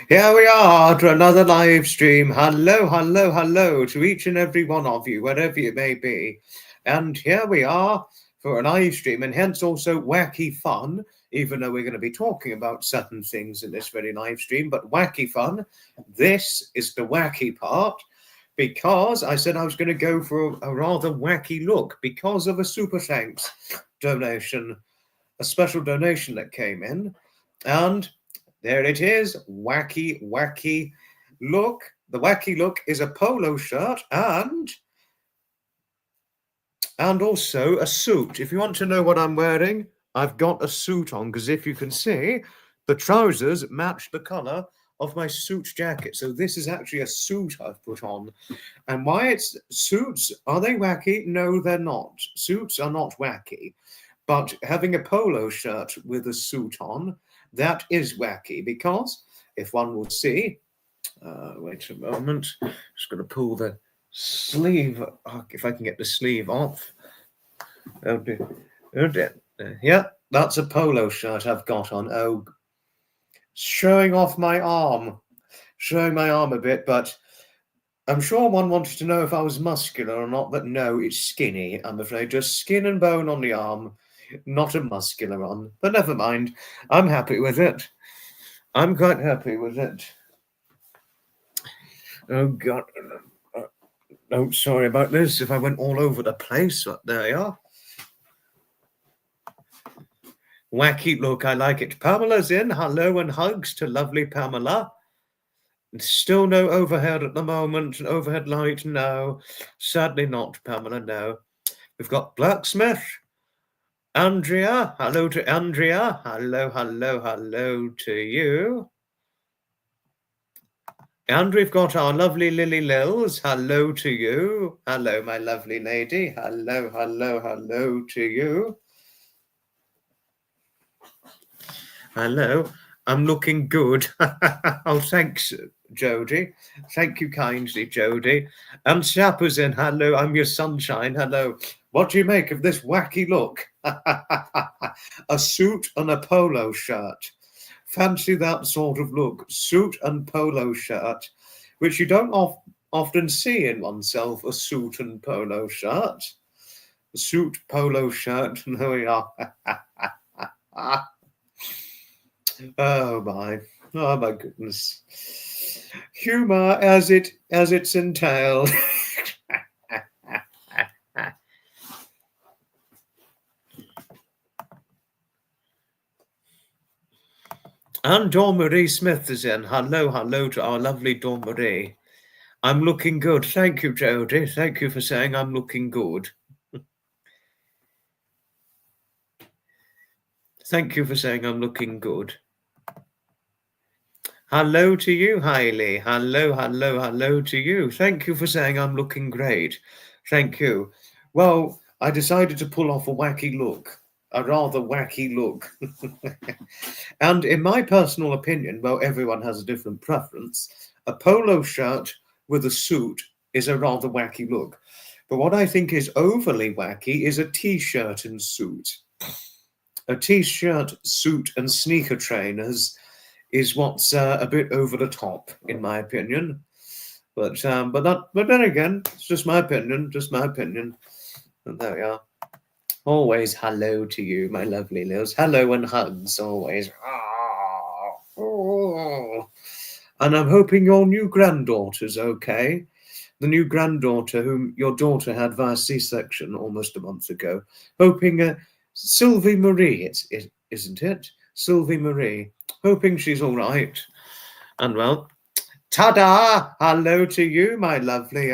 Here we are to another live stream. Hello, hello, hello to each and every one of you, wherever you may be. And here we are for a live stream, and hence also wacky fun, even though we're going to be talking about certain things in this very live stream, but wacky fun. This is the wacky part, because I said I was going to go for a rather wacky look because of a super thanks donation, a special donation that came in. And there it is, wacky look. The wacky look is a polo shirt and also a suit. If you want to know what I'm wearing, I've got a suit on, because if you can see, the trousers match the color of my suit jacket. So this is actually a suit I've put on. And why it's suits, are they wacky? No, they're not. Suits are not wacky. But having a polo shirt with a suit on, that is wacky, because if one will see, wait a moment, just going to pull the sleeve, if I can get the sleeve off. Oh dear. Yeah, that's a polo shirt I've got on. Oh, showing off my arm, showing my arm a bit, but I'm sure one wanted to know if I was muscular or not, but no, it's skinny, I'm afraid, just skin and bone on the arm. Not a muscular one, but never mind. I'm happy with it. I'm quite happy with it. Oh, God. Oh, sorry about this. If I went all over the place, but there you are. Wacky look, I like it. Pamela's in. Hello and hugs to lovely Pamela. Still no overhead at the moment. Overhead light, no. Sadly not, Pamela, no. We've got Blacksmith. Andrea, hello to Andrea. Hello, hello, hello to you. And we've got our lovely Lily Lils. Hello to you. Hello, my lovely lady. Hello, hello, hello to you. Hello. I'm looking good. Oh, thanks, Jodie. Thank you kindly, Jodie. And Shapper's in. Hello, I'm your sunshine. Hello. What do you make of this wacky look? A suit and a polo shirt. Fancy that sort of look. Suit and polo shirt, which you don't often see in oneself, a suit and polo shirt. A suit, polo shirt. There we are. Oh my goodness. Humor as it's entailed. And Dawn Marie Smith is in. Hello, hello to our lovely Dawn Marie. I'm looking good. Thank you, Jodie. Thank you for saying I'm looking good. Thank you for saying I'm looking good. Hello to you, Hailey. Hello, hello, hello to you. Thank you for saying I'm looking great. Thank you. Well, I decided to pull off a wacky look. A rather wacky look. And in my personal opinion, well, everyone has a different preference, a polo shirt with a suit is a rather wacky look. But what I think is overly wacky is a t-shirt and suit. A t-shirt, suit and sneaker trainers is what's a bit over the top, in my opinion. But then again, it's just my opinion, And there we are. Always hello to you, my lovely Liz. Hello and hugs, always. And I'm hoping your new granddaughter's okay. The new granddaughter whom your daughter had via C-section almost a month ago. Hoping, Sylvie Marie, isn't it? Sylvie Marie. Hoping she's all right. And well, ta-da! Hello to you, my lovely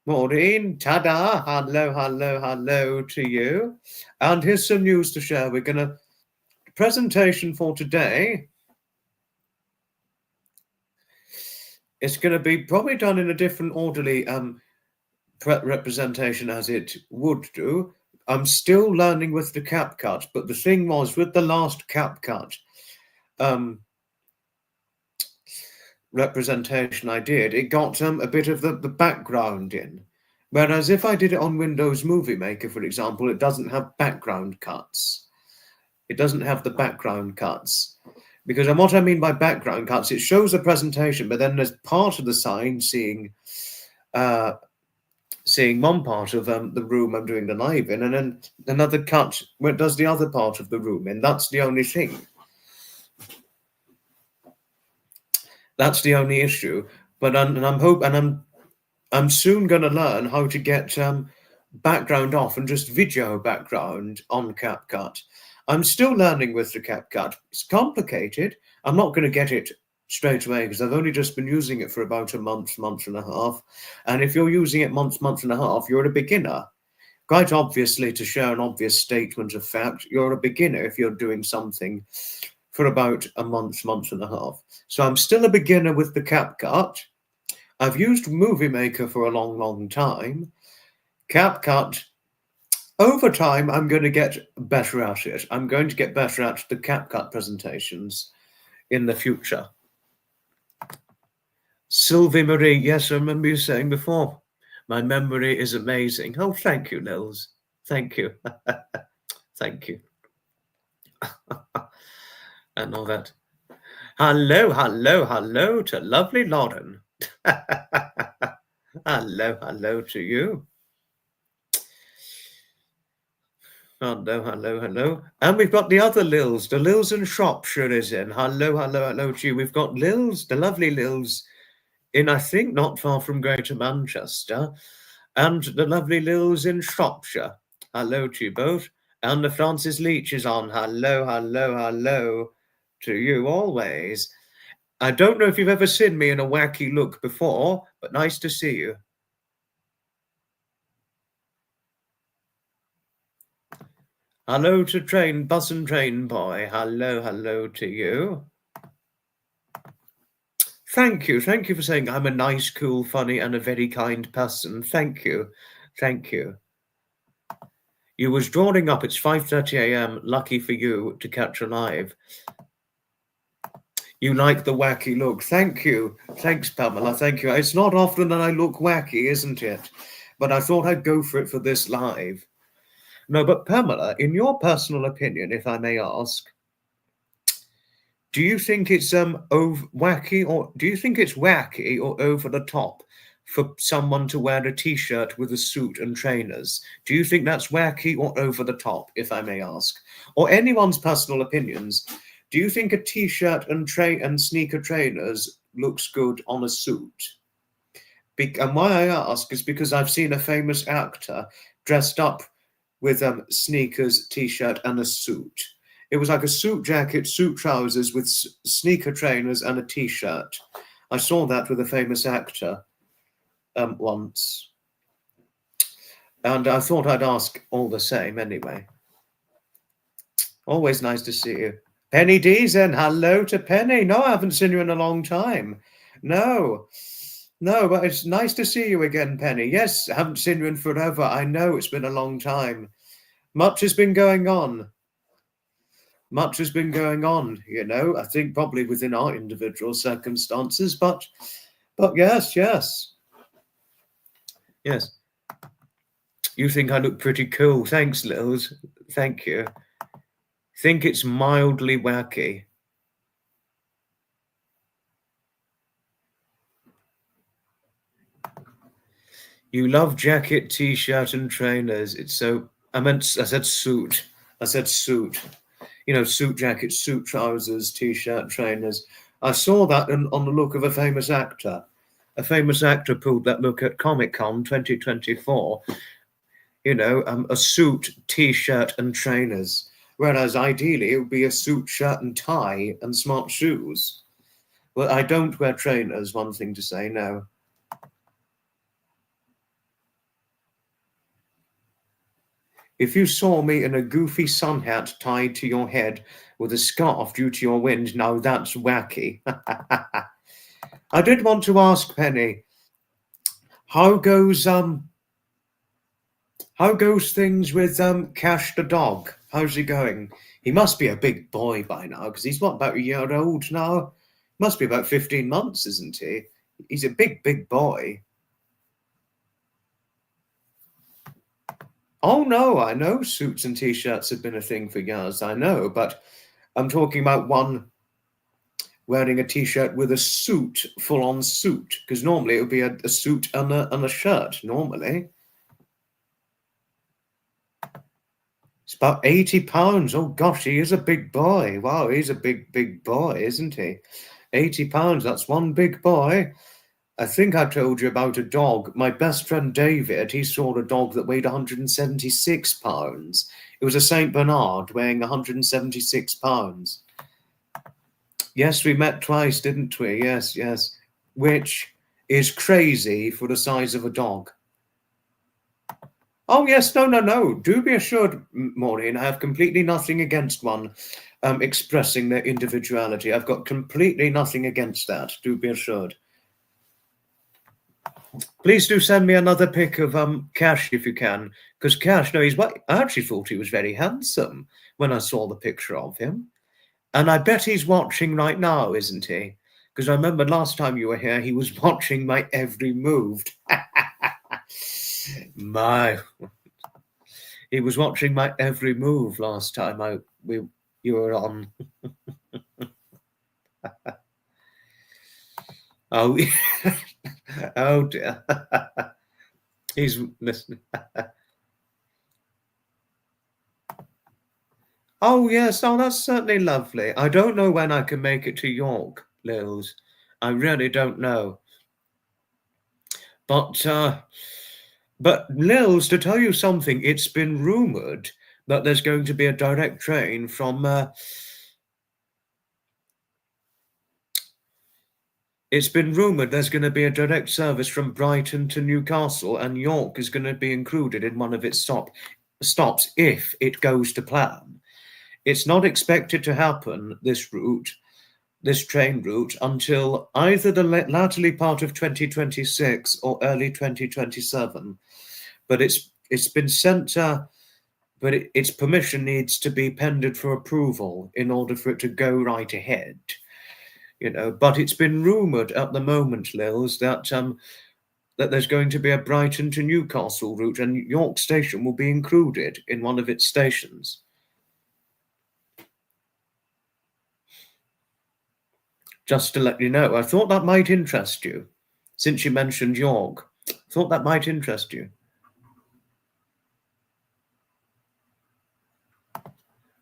Maureen, ta-da, hello, hello, hello to you. And here's some news to share. We're going to, presentation for today, it's going to be probably done in a different orderly representation as it would do. I'm still learning with the CapCut, but the thing was, with the last CapCut representation I did, it got a bit of the background in. Whereas if I did it on Windows Movie Maker, for example, it doesn't have background cuts. It doesn't have the background cuts. Because what I mean by background cuts, it shows a presentation, but then there's part of the sign seeing one part of the room I'm doing the live in, and then another cut where it does the other part of the room in. That's the only thing. That's the only issue. But I'm soon going to learn how to get background off and just video background on CapCut. I'm still learning with the CapCut. It's complicated. I'm not going to get it straight away because I've only just been using it for about a month and a half. And if you're using it month and a half, you're a beginner. Quite obviously, to share an obvious statement of fact, you're a beginner if you're doing something for about a month and a half. So I'm still a beginner with the CapCut. I've used Movie Maker for a long time. CapCut, over time, I'm going to get better at it. I'm going to get better at the CapCut presentations in the future. Sylvie Marie, yes, I remember you saying before. My memory is amazing. Oh, thank you, Nils. Thank you. Thank you. And all that. Hello to lovely Lauren. Hello to you. Hello. And we've got the other Lils. The Lils in Shropshire is in. Hello to you. We've got Lils, the lovely Lils, in, I think, not far from Greater Manchester. And the lovely Lils in Shropshire. Hello to you both. And the Francis Leach is on. Hello to you always. I don't know if you've ever seen me in a wacky look before, but nice to see you. Hello to Bus and Train Boy. Hello to you. Thank you for saying I'm a nice, cool, funny, and a very kind person. Thank you. You was drawing up. It's 5:30 a.m. Lucky for you to catch a live. You like the wacky look. Thank you. Thanks, Pamela. Thank you. It's not often that I look wacky, isn't it? But I thought I'd go for it for this live. No, but Pamela, in your personal opinion, if I may ask, do you think it's wacky, or do you think it's wacky or over the top for someone to wear a t-shirt with a suit and trainers? Do you think that's wacky or over the top, if I may ask? Or anyone's personal opinions? Do you think a t-shirt and sneaker trainers looks good on a suit? And why I ask is because I've seen a famous actor dressed up with sneakers, t-shirt, and a suit. It was like a suit jacket, suit trousers with sneaker trainers and a t-shirt. I saw that with a famous actor once. And I thought I'd ask all the same anyway. Always nice to see you. Penny Deason, hello to Penny. No, I haven't seen you in a long time. No, but it's nice to see you again, Penny. Yes, I haven't seen you in forever. I know it's been a long time. Much has been going on. You know, I think probably within our individual circumstances, but yes. You think I look pretty cool. Thanks, Lils. Thank you. Think it's mildly wacky. You love jacket, t-shirt, and trainers. It's so... I said suit. You know, suit jacket, suit trousers, t-shirt, trainers. I saw that on the look of a famous actor. A famous actor pulled that look at Comic-Con 2024. You know, a suit, t-shirt, and trainers. Whereas ideally it would be a suit, shirt, and tie, and smart shoes. Well, I don't wear trainers, one thing to say, no. If you saw me in a goofy sun hat tied to your head with a scarf due to your wind, now that's wacky. I did want to ask Penny, how goes things with Cash the dog? How's he going? He must be a big boy by now, because he's what, about a year old now? Must be about 15 months, isn't he? He's a big boy. Oh no, I know suits and t-shirts have been a thing for years, I know, but I'm talking about one wearing a t-shirt with a suit, full-on suit, because normally it would be a suit and a shirt, normally. It's about £80. Oh gosh, he is a big boy. Wow, he's a big boy, isn't he? £80, that's one big boy. I think I told you about a dog. My best friend David, he saw a dog that weighed £176. It was a Saint Bernard weighing £176. Yes, we met twice, didn't we? Yes, yes. Which is crazy for the size of a dog. Oh, yes, no. Do be assured, Maureen, I have completely nothing against one expressing their individuality. I've got completely nothing against that. Do be assured. Please do send me another pic of Cash if you can, because Cash, no, I actually thought he was very handsome when I saw the picture of him. And I bet he's watching right now, isn't he? Because I remember last time you were here, he was watching my every move. He was watching my every move last time you were on. Oh, oh dear. He's listening. Oh, yes. Oh, that's certainly lovely. I don't know when I can make it to York, Lils. I really don't know. But Lils, to tell you something, it's been rumoured that there's going to be a direct train from... It's been rumoured there's going to be a direct service from Brighton to Newcastle, and York is going to be included in one of its stops if it goes to plan. It's not expected to happen, this train route, until either the latterly part of 2026 or early 2027. But it's been sent, but its permission needs to be pended for approval in order for it to go right ahead. But it's been rumoured at the moment, Lils, that there's going to be a Brighton to Newcastle route, and York Station will be included in one of its stations. Just to let you know, I thought that might interest you, since you mentioned York. I thought that might interest you.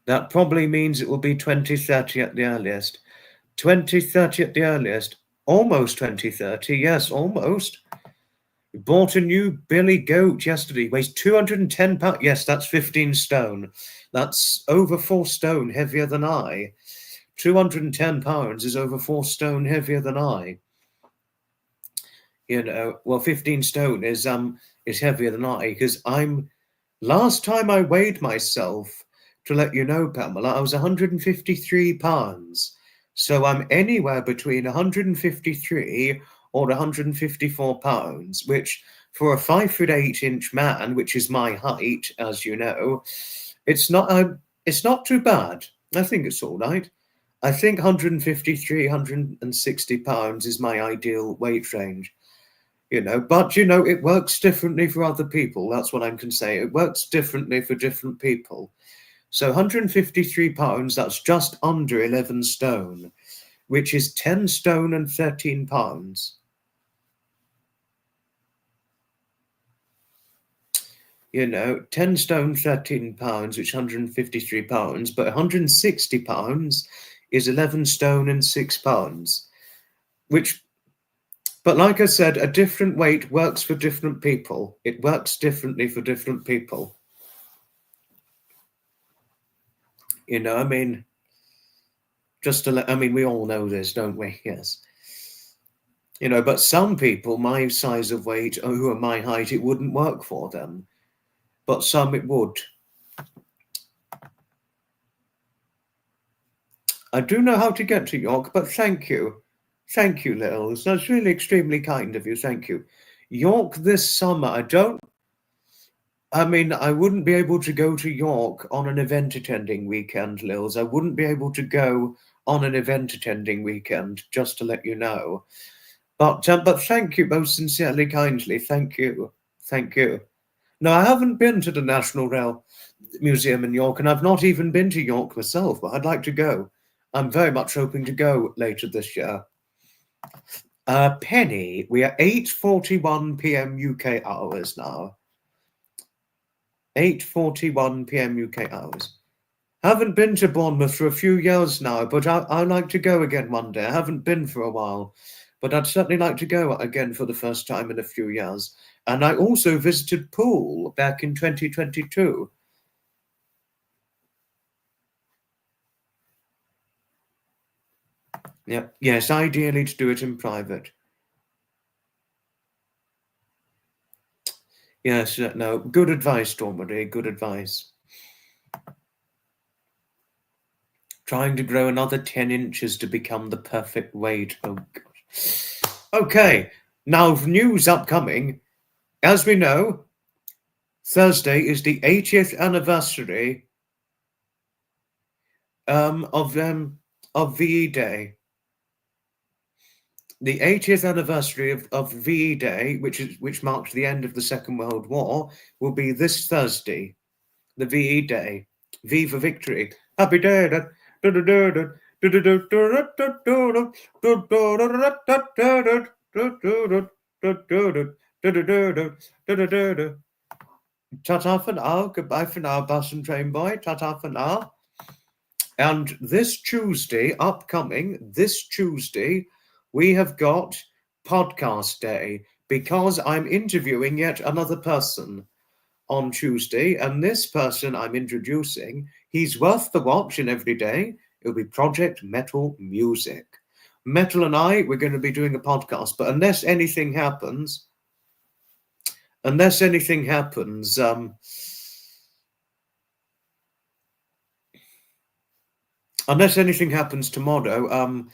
That probably means it will be 2030 at the earliest. 2030 at the earliest. Almost 2030, yes, almost. We bought a new billy goat yesterday. Weighs 210 pounds. Yes, that's 15 stone. That's over 4 stone heavier than I. 210 pounds is over 4 stone heavier than I. Well, 15 stone is heavier than I, because last time I weighed myself, to let you know, Pamela, I was 153 pounds. So I'm anywhere between 153 or 154 pounds, which for a 5'8" man, which is my height, as you know, it's not too bad. I think it's all right. I think 153, 160 pounds is my ideal weight range. But it works differently for other people. That's what I can say. It works differently for different people. So 153 pounds, that's just under 11 stone, which is 10 stone and 13 pounds. 10 stone, 13 pounds, which is 153 pounds, but 160 pounds is 11 stone and 6 pounds, but like I said, a different weight works for different people. It works differently for different people. We all know this, don't we? Yes. But some people, my size of weight, who are my height, it wouldn't work for them. But some it would. I do know how to get to York, but thank you. Thank you, Lils. That's really extremely kind of you. Thank you. York this summer, I wouldn't be able to go to York on an event attending weekend, Lils. I wouldn't be able to go on an event attending weekend, just to let you know. But thank you most sincerely, kindly. Thank you. Thank you. No, I haven't been to the National Rail Museum in York, and I've not even been to York myself, but I'd like to go. I'm very much hoping to go later this year. Penny, we are 8:41 p.m. UK hours now. 8:41 p.m. UK hours. Haven't been to Bournemouth for a few years now, but I'd like to go again one day. I haven't been for a while, but I'd certainly like to go again for the first time in a few years. And I also visited Poole back in 2022. Yeah, yes, ideally to do it in private. Yes, no, good advice, Dormery, good advice. Trying to grow another 10 inches to become the perfect weight. Oh, gosh. Okay, now news upcoming. As we know, Thursday is the 80th anniversary of VE Day. The 80th anniversary of VE Day, which marked the end of the Second World War, will be this Thursday. The VE Day. V for victory. Happy day. Ta-ta for now. Goodbye for now, bus and train boy. Ta-ta for now. And this Tuesday, this Tuesday, we have got podcast day because I'm interviewing yet another person on Tuesday. And this person I'm introducing, he's worth the watch in every day. It'll be Project Metal Music. Metal and I, we're going to be doing a podcast, but unless anything happens, unless anything happens tomorrow,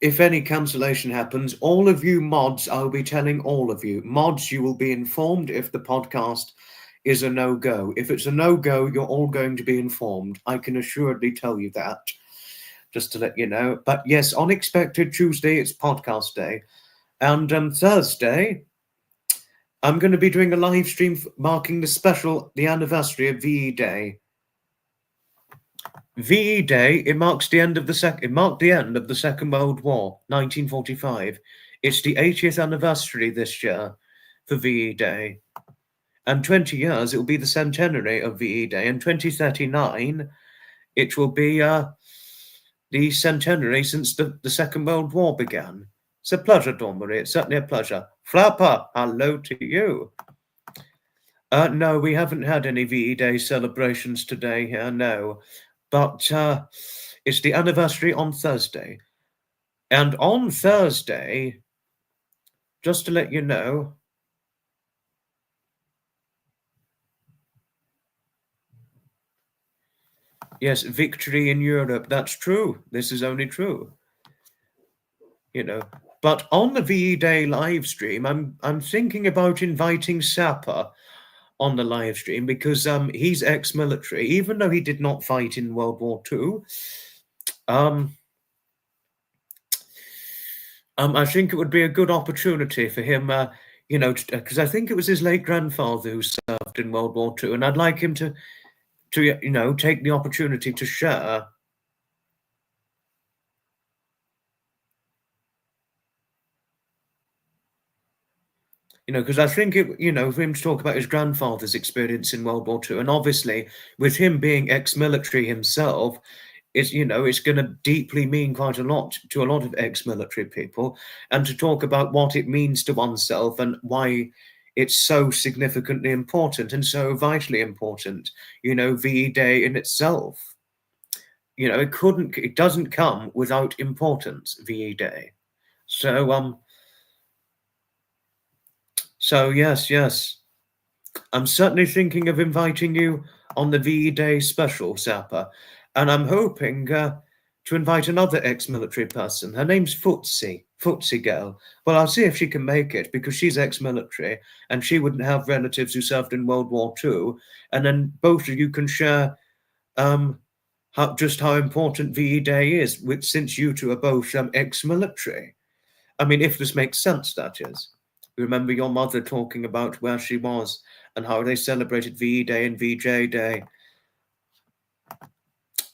if any cancellation happens, all of you mods, I'll be telling all of you. Mods, you will be informed if the podcast is a no-go. If it's a no-go, you're all going to be informed. I can assuredly tell you that, just to let you know. But yes, unexpected Tuesday, it's podcast day. And Thursday, I'm going to be doing a live stream marking the anniversary of VE Day. VE Day, it marked the end of the Second World War, 1945. It's the 80th anniversary this year for VE Day. And 20 years, it will be the centenary of VE Day. And 2039, it will be the centenary since the Second World War began. It's a pleasure, Dormery. It's certainly a pleasure. Flapper, hello to you. No, we haven't had any VE Day celebrations today here, no. But it's the anniversary on Thursday. And on Thursday, just to let you know, yes, victory in Europe, that's true. This is only true. But on the VE Day live stream, I'm thinking about inviting Sapper on the live stream because he's ex-military, even though he did not fight in World War II. I think it would be a good opportunity for him, because I think it was his late grandfather who served in World War II, and I'd like him to take the opportunity to share. Because I think for him to talk about his grandfather's experience in World War II, and obviously with him being ex-military himself, it's going to deeply mean quite a lot to a lot of ex-military people, and to talk about what it means to oneself and why it's so significantly important and so vitally important. VE Day in itself, it doesn't come without importance, VE Day. So yes, I'm certainly thinking of inviting you on the VE Day special, Sapper, and I'm hoping to invite another ex-military person. Her name's Foxy girl. Well, I'll see if she can make it because she's ex-military and she wouldn't have relatives who served in World War II. And then both of you can share how important VE Day is, since you two are both ex-military. I mean, if this makes sense, that is. Remember your mother talking about where she was and how they celebrated VE Day and VJ Day.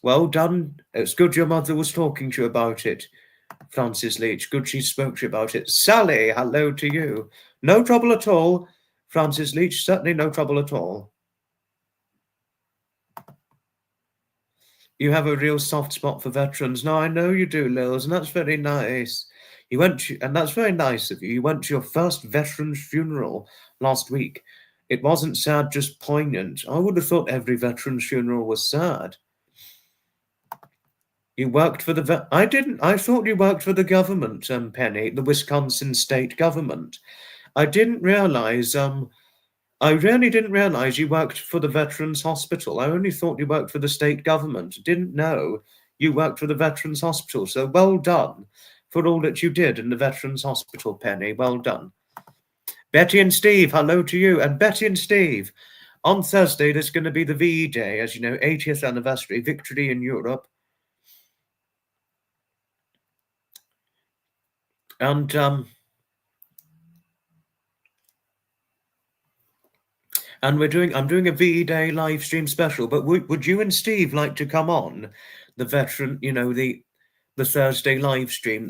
Well done. It's good your mother was talking to you about it, Francis Leach. Good she spoke to you about it. Sally, hello to you. No trouble at all, Francis Leach. Certainly no trouble at all. You have a real soft spot for veterans. No, I know you do, Lils, and that's very nice. And that's very nice of you. You went to your first veteran's funeral last week. It wasn't sad, just poignant. I would have thought every veteran's funeral was sad. You worked for the I didn't. I thought you worked for the government, Penny, the Wisconsin state government. I didn't realize. I really didn't realize you worked for the Veterans Hospital. I only thought you worked for the state government. Didn't know you worked for the Veterans Hospital. So well done for all that you did in the Veterans Hospital, Penny. Well done. Betty and Steve, hello to you. And Betty and Steve, on Thursday, there's going to be the VE Day, as you know, 80th anniversary, victory in Europe. And I'm doing a VE Day live stream special. But would you and Steve like to come on the veteran, the Thursday live stream,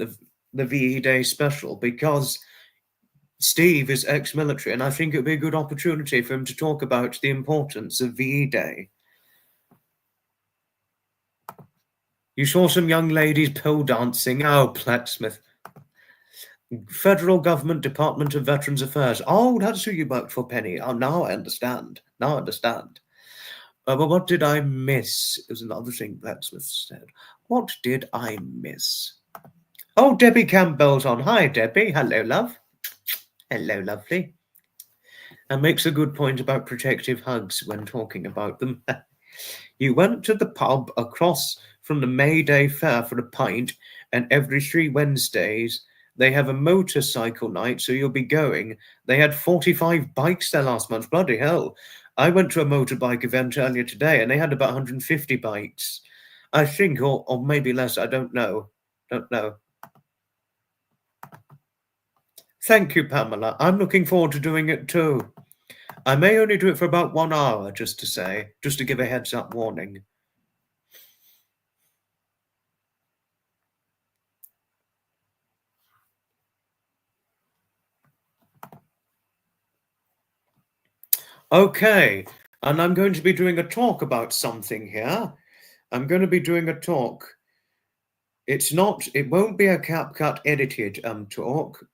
the VE Day special? Because Steve is ex-military, and I think it would be a good opportunity for him to talk about the importance of VE Day. You saw some young ladies pole dancing. Oh, Placksmith. Federal Government Department of Veterans Affairs. Oh, that's who you worked for, Penny. Oh, now I understand. But what did I miss? It was another thing Blacksmith said. What did I miss? Oh, Debbie Campbell's on. Hi, Debbie. Hello, love. Hello, lovely. And makes a good point about protective hugs when talking about them. You went to the pub across from the May Day Fair for a pint, and every 3 Wednesdays they have a motorcycle night, so you'll be going. They had 45 bikes there last month. Bloody hell. I went to a motorbike event earlier today, and they had about 150 bikes. I think, or maybe less. I don't know. Thank you, Pamela. I'm looking forward to doing it too. I may only do it for about 1 hour, just to give a heads-up warning. Okay, and I'm going to be doing a talk about something here. I'm going to be doing a talk. It won't be a CapCut edited talk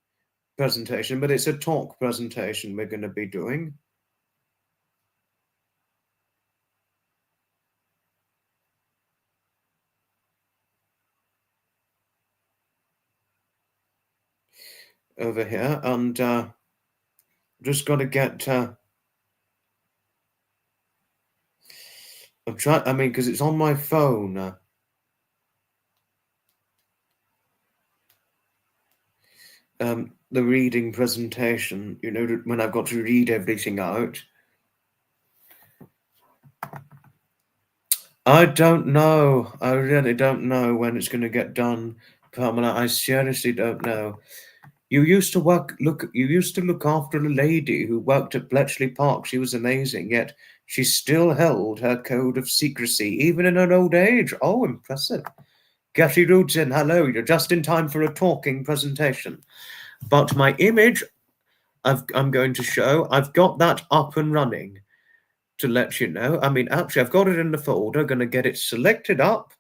presentation, but it's a talk presentation we're going to be doing. Over here, and just got to get. I'm trying. Because it's on my phone. The reading presentation. When I've got to read everything out. I don't know. I really don't know when it's going to get done, Pamela. I seriously don't know. You used to look after a lady who worked at Bletchley Park. She was amazing, yet she still held her code of secrecy, even in her old age. Oh, impressive. Getty Rudson, hello. You're just in time for a talking presentation. But my image I'm going to show, I've got that up and running to let you know. Actually, I've got it in the folder. Going to get it selected up.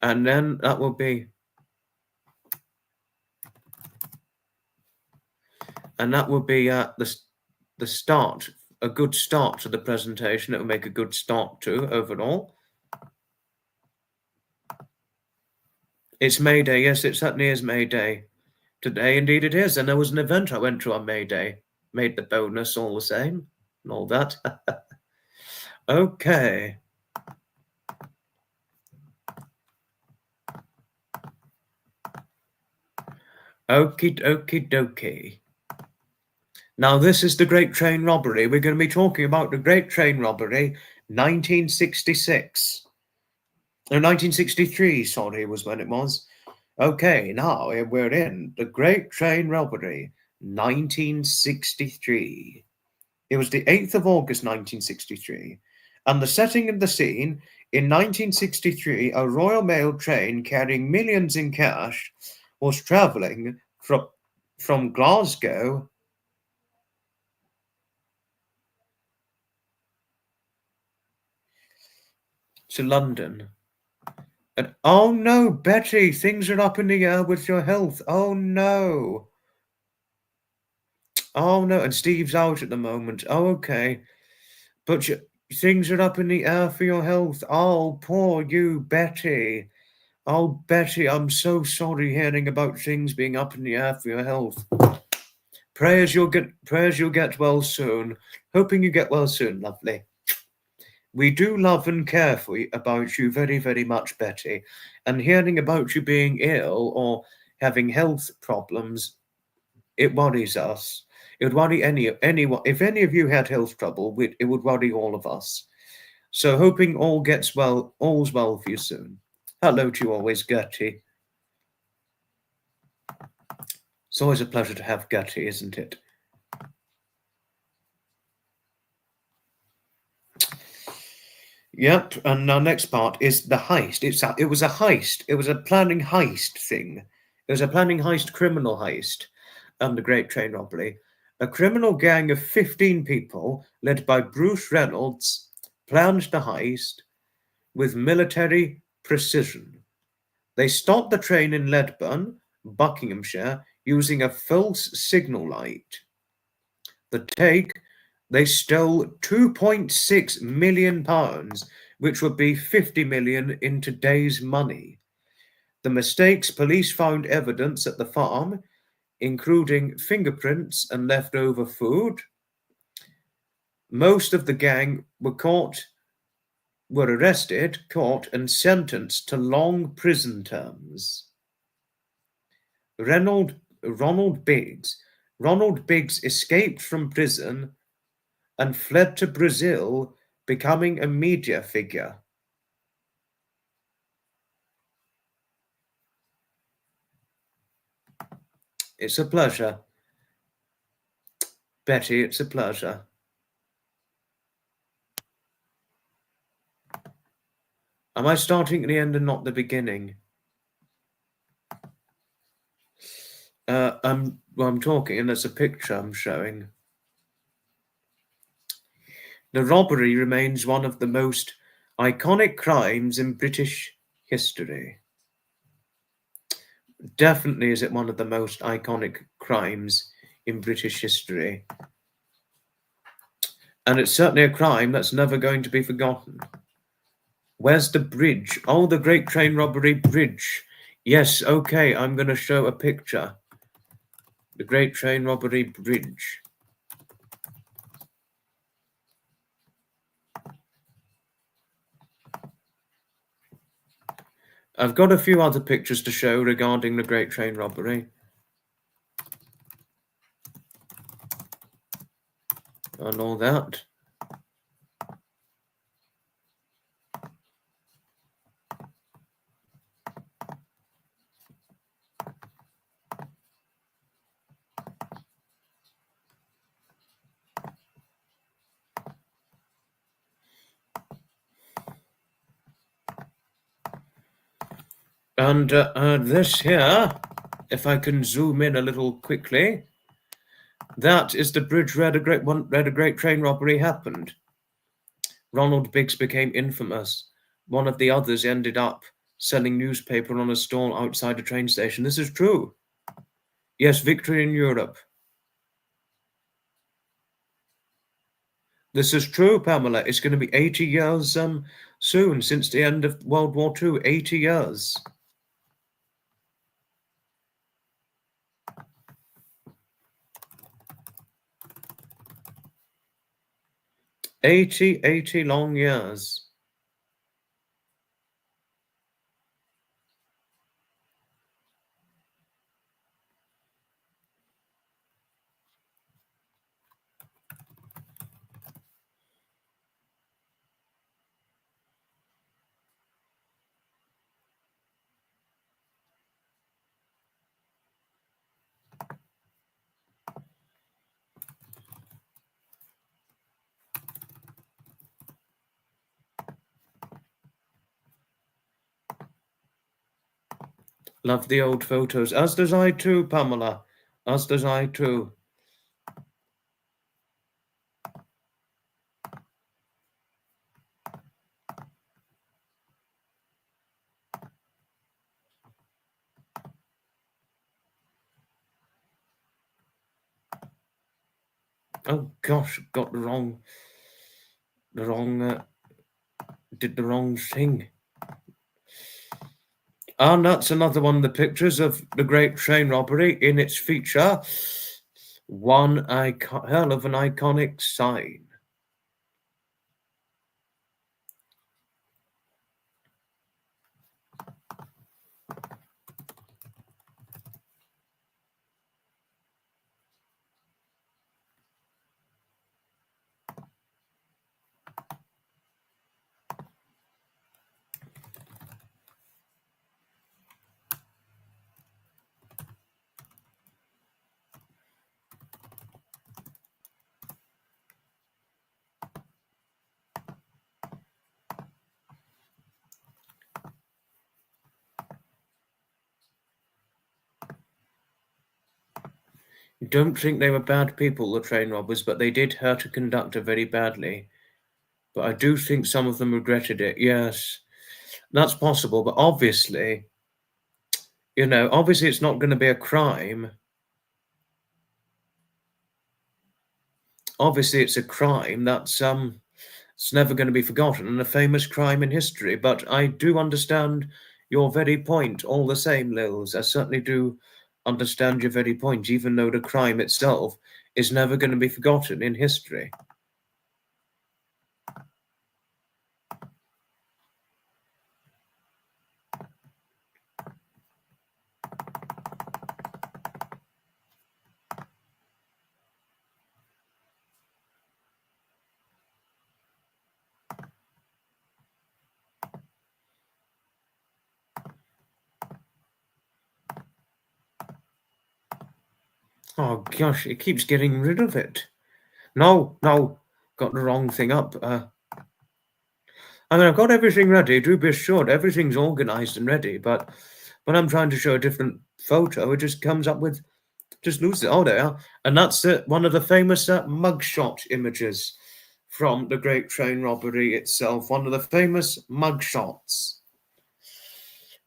And then that will be, the start, a good start to the presentation. It will make a good start to overall. It's May Day. Yes, it certainly is May Day. Today, indeed it is. And there was an event I went to on May Day. Made the bonus all the same and all that. Okay. Okie dokie. Now, this is the Great Train Robbery. We're going to be talking about the Great Train Robbery, 1966. No, 1963, sorry, was when it was. Okay, now we're in the Great Train Robbery, 1963. It was the 8th of August, 1963. And the setting of the scene, in 1963, a Royal Mail train carrying millions in cash was travelling from Glasgow to London. And oh no, Betty, things are up in the air with your health. Oh no. Oh no, and Steve's out at the moment. Oh, okay. But things are up in the air for your health. Oh, poor you, Betty. Oh, Betty, I'm so sorry hearing about things being up in the air for your health. Prayers you'll get well soon. Hoping you get well soon, lovely. We do love and care about you very, very much, Betty. And hearing about you being ill or having health problems, it worries us. It would worry anyone. If any of you had health trouble, it would worry all of us. So hoping all's well for you soon. Hello to you always, Gertie. It's always a pleasure to have Gertie, isn't it? Yep, and our next part is the heist. It was a heist. It was a planning heist thing. It was a planning heist, criminal heist, the Great Train Robbery. A criminal gang of 15 people, led by Bruce Reynolds, planned the heist with military precision. They stopped the train in Ledburn, Buckinghamshire, using a false signal light. They stole £2.6 million, which would be 50 million in today's money. The mistakes, police found evidence at the farm, including fingerprints and leftover food. Most of the gang were arrested, caught, and sentenced to long prison terms. Ronald Biggs escaped from prison and fled to Brazil, becoming a media figure. It's a pleasure. Betty, it's a pleasure. Am I starting at the end and not the beginning? I'm talking and there's a picture I'm showing. The robbery remains one of the most iconic crimes in British history. Definitely is it one of the most iconic crimes in British history. And it's certainly a crime that's never going to be forgotten. Where's the bridge? Oh, the Great Train Robbery Bridge. Yes, okay, I'm going to show a picture. The Great Train Robbery Bridge. I've got a few other pictures to show regarding the Great Train Robbery. And all that. And this here, if I can zoom in a little quickly, that is the bridge where the Great Train Robbery happened. Ronald Biggs became infamous. One of the others ended up selling newspaper on a stall outside a train station. This is true. Yes, victory in Europe. This is true, Pamela. It's going to be 80 years soon since the end of World War II. 80 years. 80 long years. Love the old photos. As does I too, Pamela. As does I too. Oh gosh, got the wrong, did the wrong thing. And that's another one of the pictures of the Great Train Robbery in its feature. One hell of an iconic sign. Don't think they were bad people, the train robbers, but they did hurt a conductor very badly. But I do think some of them regretted it. Yes, that's possible. But obviously, obviously it's not going to be a crime. Obviously it's a crime that's it's never going to be forgotten and a famous crime in history. But I do understand your very point all the same, Lils. I certainly do understand your very point, even though the crime itself is never going to be forgotten in history. Oh gosh, it keeps getting rid of it. No, got the wrong thing up. I mean, I've got everything ready. Do be assured, everything's organized and ready. But when I'm trying to show a different photo, it just comes up with, just loses it. Oh, there, and that's one of the famous mugshot images from the Great Train Robbery itself. One of the famous mugshots.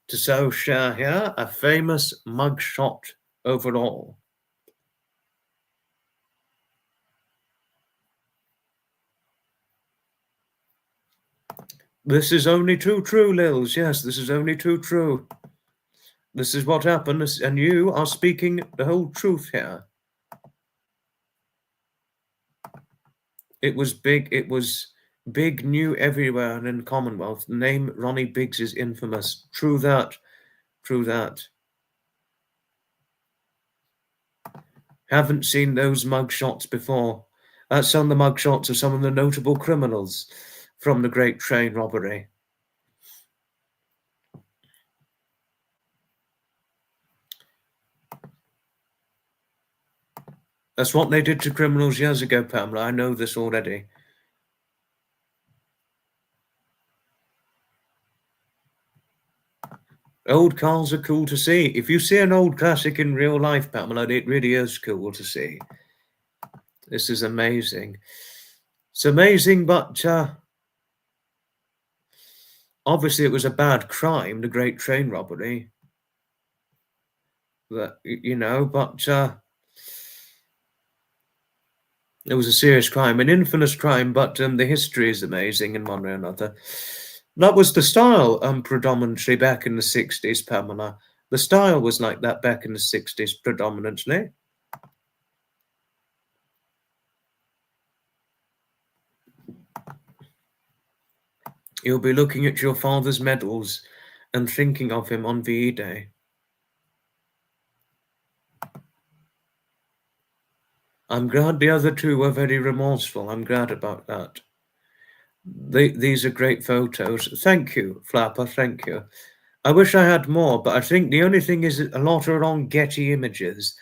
To so share here a famous mugshot overall. This is only too true, Lils. Yes, this is only too true. This is what happened, and you are speaking the whole truth here. It was big. It was big, new everywhere in the Commonwealth. The name Ronnie Biggs is infamous. True that. True that. Haven't seen those mugshots before. Some of the mugshots of some of the notable criminals from the Great Train Robbery. That's what they did to criminals years ago, Pamela. I know this already. Old cars are cool to see. If you see an old classic in real life, Pamela, it really is cool to see. This is amazing. It's amazing, but obviously it was a bad crime, the Great Train Robbery. But it was a serious crime, an infamous crime, but the history is amazing in one way or another. That was the style predominantly back in the 60s, Pamela. The style was like that back in the 60s predominantly. You'll be looking at your father's medals and thinking of him on VE Day. I'm glad the other two were very remorseful. I'm glad about that. These are great photos. Thank you, Flapper. Thank you. I wish I had more, but I think the only thing is a lot are on Getty Images.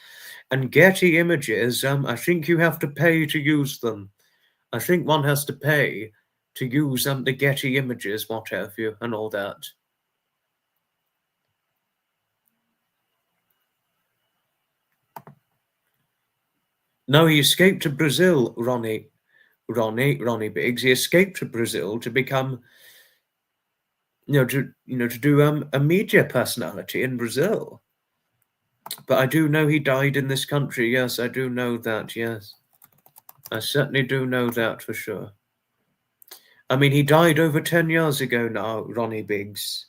And Getty Images, I think you have to pay to use them. I think one has to pay to use the Getty Images, what have you, and all that. No, he escaped to Brazil, Ronnie Biggs. He escaped to Brazil to become, to do a media personality in Brazil. But I do know he died in this country. Yes, I do know that. Yes, I certainly do know that for sure. I mean, he died over 10 years ago now, Ronnie Biggs.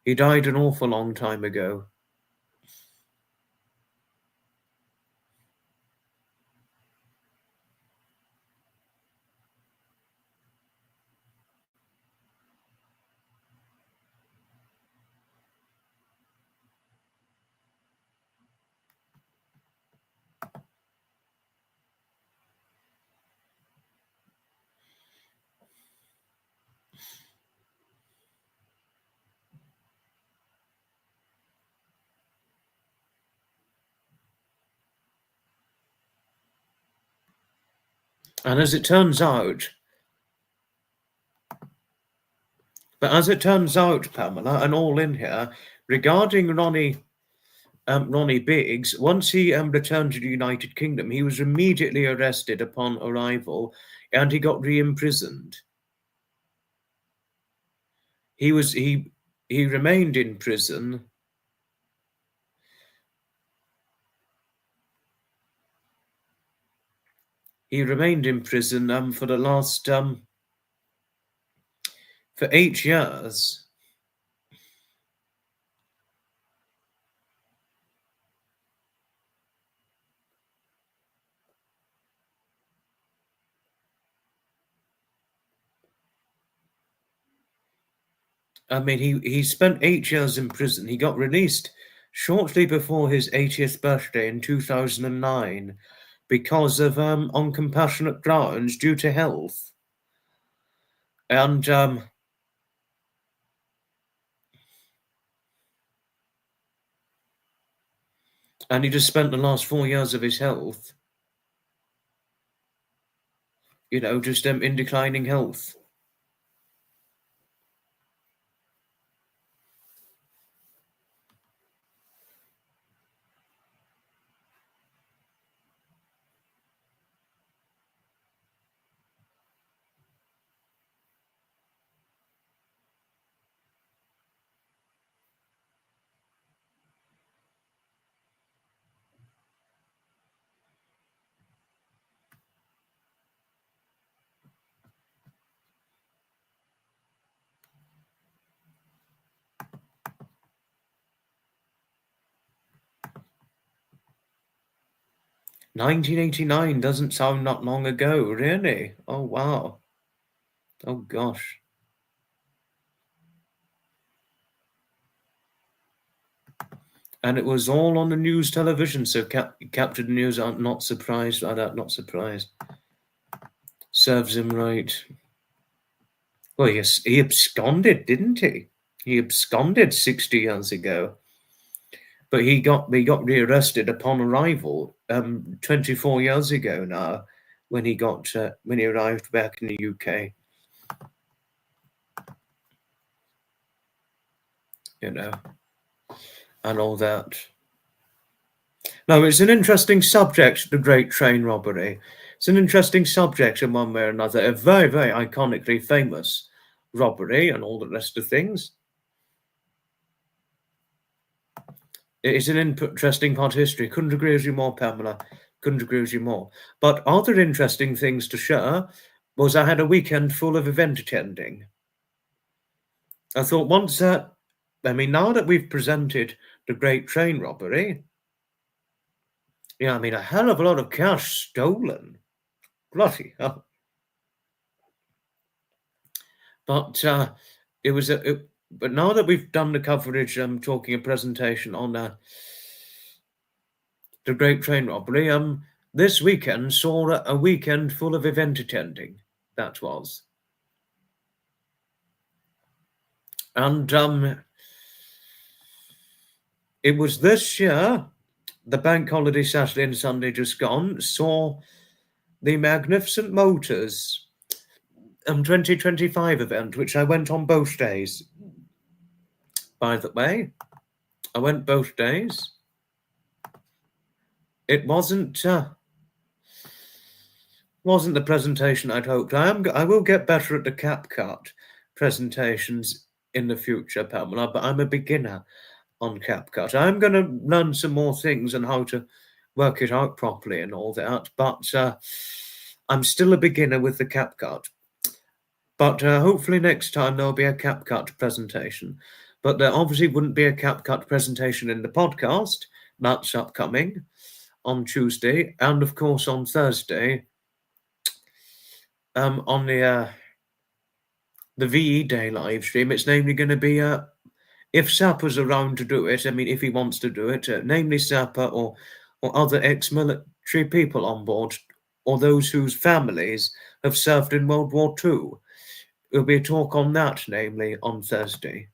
He died an awful long time ago. And as it turns out, Pamela, and all in here, regarding Ronnie Biggs, once he returned to the United Kingdom, he was immediately arrested upon arrival, and he got re-imprisoned. He remained in prison. He remained in prison for the last for 8 years. I mean, he spent 8 years in prison. He got released shortly before his 80th birthday in 2009 because of on compassionate grounds due to health. And he just spent the last 4 years of his health, just in declining health. $1989 doesn't sound not long ago, really. Oh, wow. Oh, gosh. And it was all on the news television, so Captured News aren't not surprised by that, not surprised. Serves him right. Well, he absconded, didn't he? He absconded 60 years ago. But he got rearrested upon arrival 24 years ago now, when he arrived back in the UK. And all that. No, it's an interesting subject, the Great Train Robbery. It's an interesting subject in one way or another. A very, very iconically famous robbery and all the rest of things. It is an interesting part of history. Couldn't agree with you more, Pamela. Couldn't agree with you more. But other interesting things to share was I had a weekend full of event attending. I thought now that we've presented the Great Train Robbery, a hell of a lot of cash stolen. Bloody hell. But but now that we've done the coverage, talking a presentation on the Great Train Robbery, this weekend saw a weekend full of event attending. That was. And it was this year, the bank holiday Saturday and Sunday just gone, saw the Magnificent Motors 2025 event, which I went on both days. By the way, I went both days. It wasn't Wasn't the presentation I'd hoped. I will get better at the CapCut presentations in the future, Pamela, but I'm a beginner on CapCut. I'm going to learn some more things and how to work it out properly and all that, but I'm still a beginner with the CapCut. But hopefully next time there'll be a CapCut presentation. But there obviously wouldn't be a CapCut presentation in the podcast. That's upcoming on Tuesday, and of course on Thursday, on the VE Day live stream. It's namely going to be if Sapper's around to do it. I mean, if he wants to do it, namely Sapper or other ex-military people on board, or those whose families have served in World War II. There'll be a talk on that, namely on Thursday.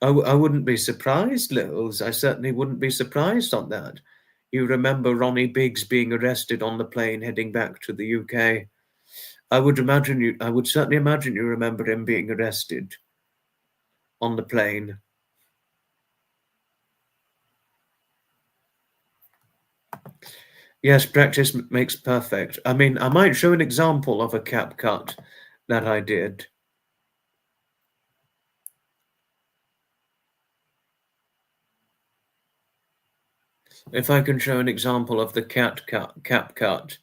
I wouldn't be surprised, Littles. I certainly wouldn't be surprised on that. You remember Ronnie Biggs being arrested on the plane heading back to the UK. I would certainly imagine you remember him being arrested on the plane. Yes, practice makes perfect. I mean, I might show an example of a CapCut that I did. If I can show an example of the CapCut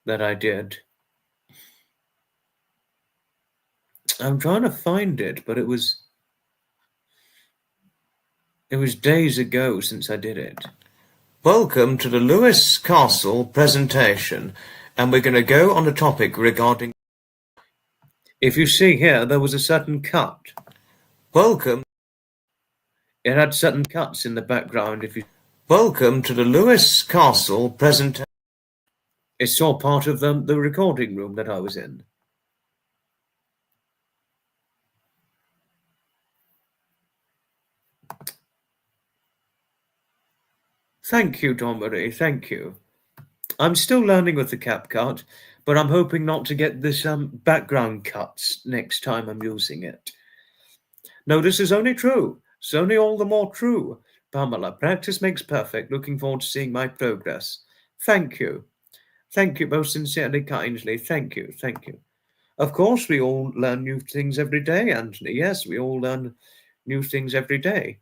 that I did. I'm trying to find it, but it was days ago since I did it. Welcome to the Lewis Castle presentation, and we're going to go on a topic regarding... If you see here, there was a certain cut. Welcome. It had certain cuts in the background. Welcome to the Lewis Castle presentation. It's all part of the recording room that I was in. Thank you, Don Marie. Thank you. I'm still learning with the CapCut, but I'm hoping not to get this background cuts next time I'm using it. No, this is only true. It's only all the more true. Pamela, practice makes perfect. Looking forward to seeing my progress. Thank you. Thank you most sincerely, kindly. Thank you. Thank you. Of course, we all learn new things every day, Anthony. Yes, we all learn new things every day.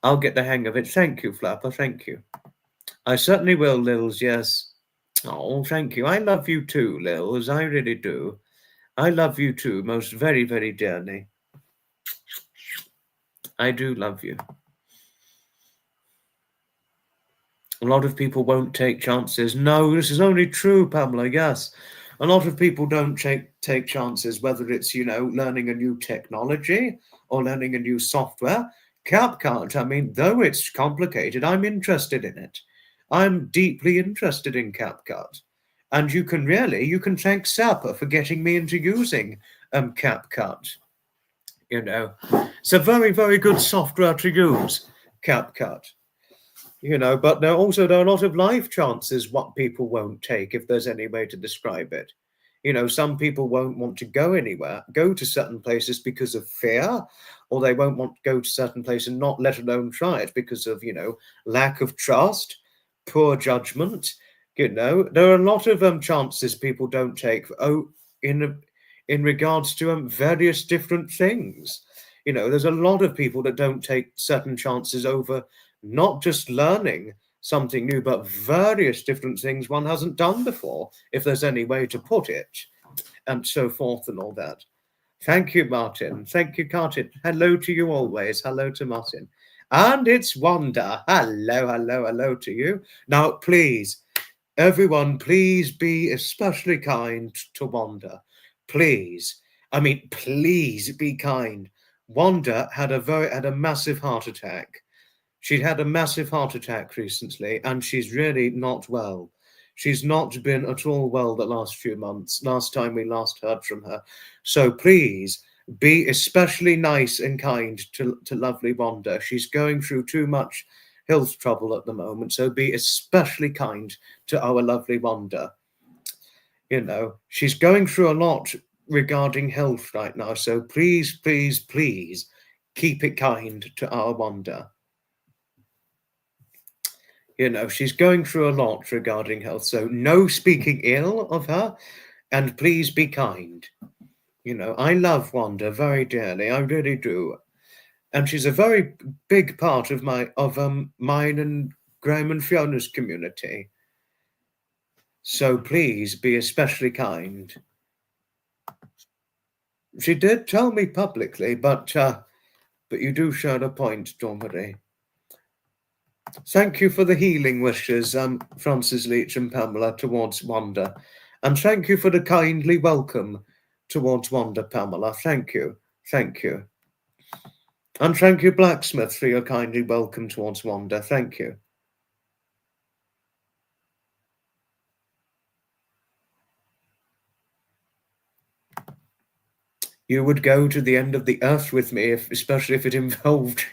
I'll get the hang of it. Thank you, Flapper. Thank you. I certainly will, Lils. Yes. Oh, thank you. I love you too, Lils. I really do. I love you too, most very, very dearly. I do love you. A lot of people won't take chances. No, this is only true, Pamela. Yes. A lot of people don't take chances, whether it's, learning a new technology or learning a new software. CapCut, I mean, though it's complicated, I'm interested in it. I'm deeply interested in CapCut. And you can thank Sapper for getting me into using CapCut. It's a very, very good software to use, CapCut. But there are a lot of life chances what people won't take, if there's any way to describe it. Some people won't want to go to certain places because of fear, or they won't want to go to certain places and not let alone try it because of, lack of trust, poor judgment. There are a lot of chances people don't take in regards to various different things. There's a lot of people that don't take certain chances over not just learning something new, but various different things one hasn't done before, if there's any way to put it, and so forth and all that. Thank you, Martin. Thank you, Martin. Hello to you always. Hello to Martin. And it's Wanda. Hello, hello, hello to you. Now, please, everyone, please be especially kind to Wanda. Please. I mean, please be kind. Wanda had a massive heart attack. She'd had a massive heart attack recently, and she's really not well. She's not been at all well the last few months, last time we last heard from her. So please be especially nice and kind to lovely Wanda. She's going through too much health trouble at the moment, so be especially kind to our lovely Wanda. She's going through a lot regarding health right now, so please, please, please keep it kind to our Wanda. You know, she's going through a lot regarding health, so no speaking ill of her, and please be kind. You know, I love Wanda very dearly, I really do. And she's a very big part of mine and Graham and Fiona's community. So please be especially kind. She did tell me publicly, but you do share a point, Dormery. Thank you for the healing wishes, Francis Leach and Pamela, towards Wanda. And thank you for the kindly welcome towards Wanda, Pamela. Thank you. Thank you. And thank you, Blacksmith, for your kindly welcome towards Wanda. Thank you. You would go to the end of the earth with me, especially if it involved.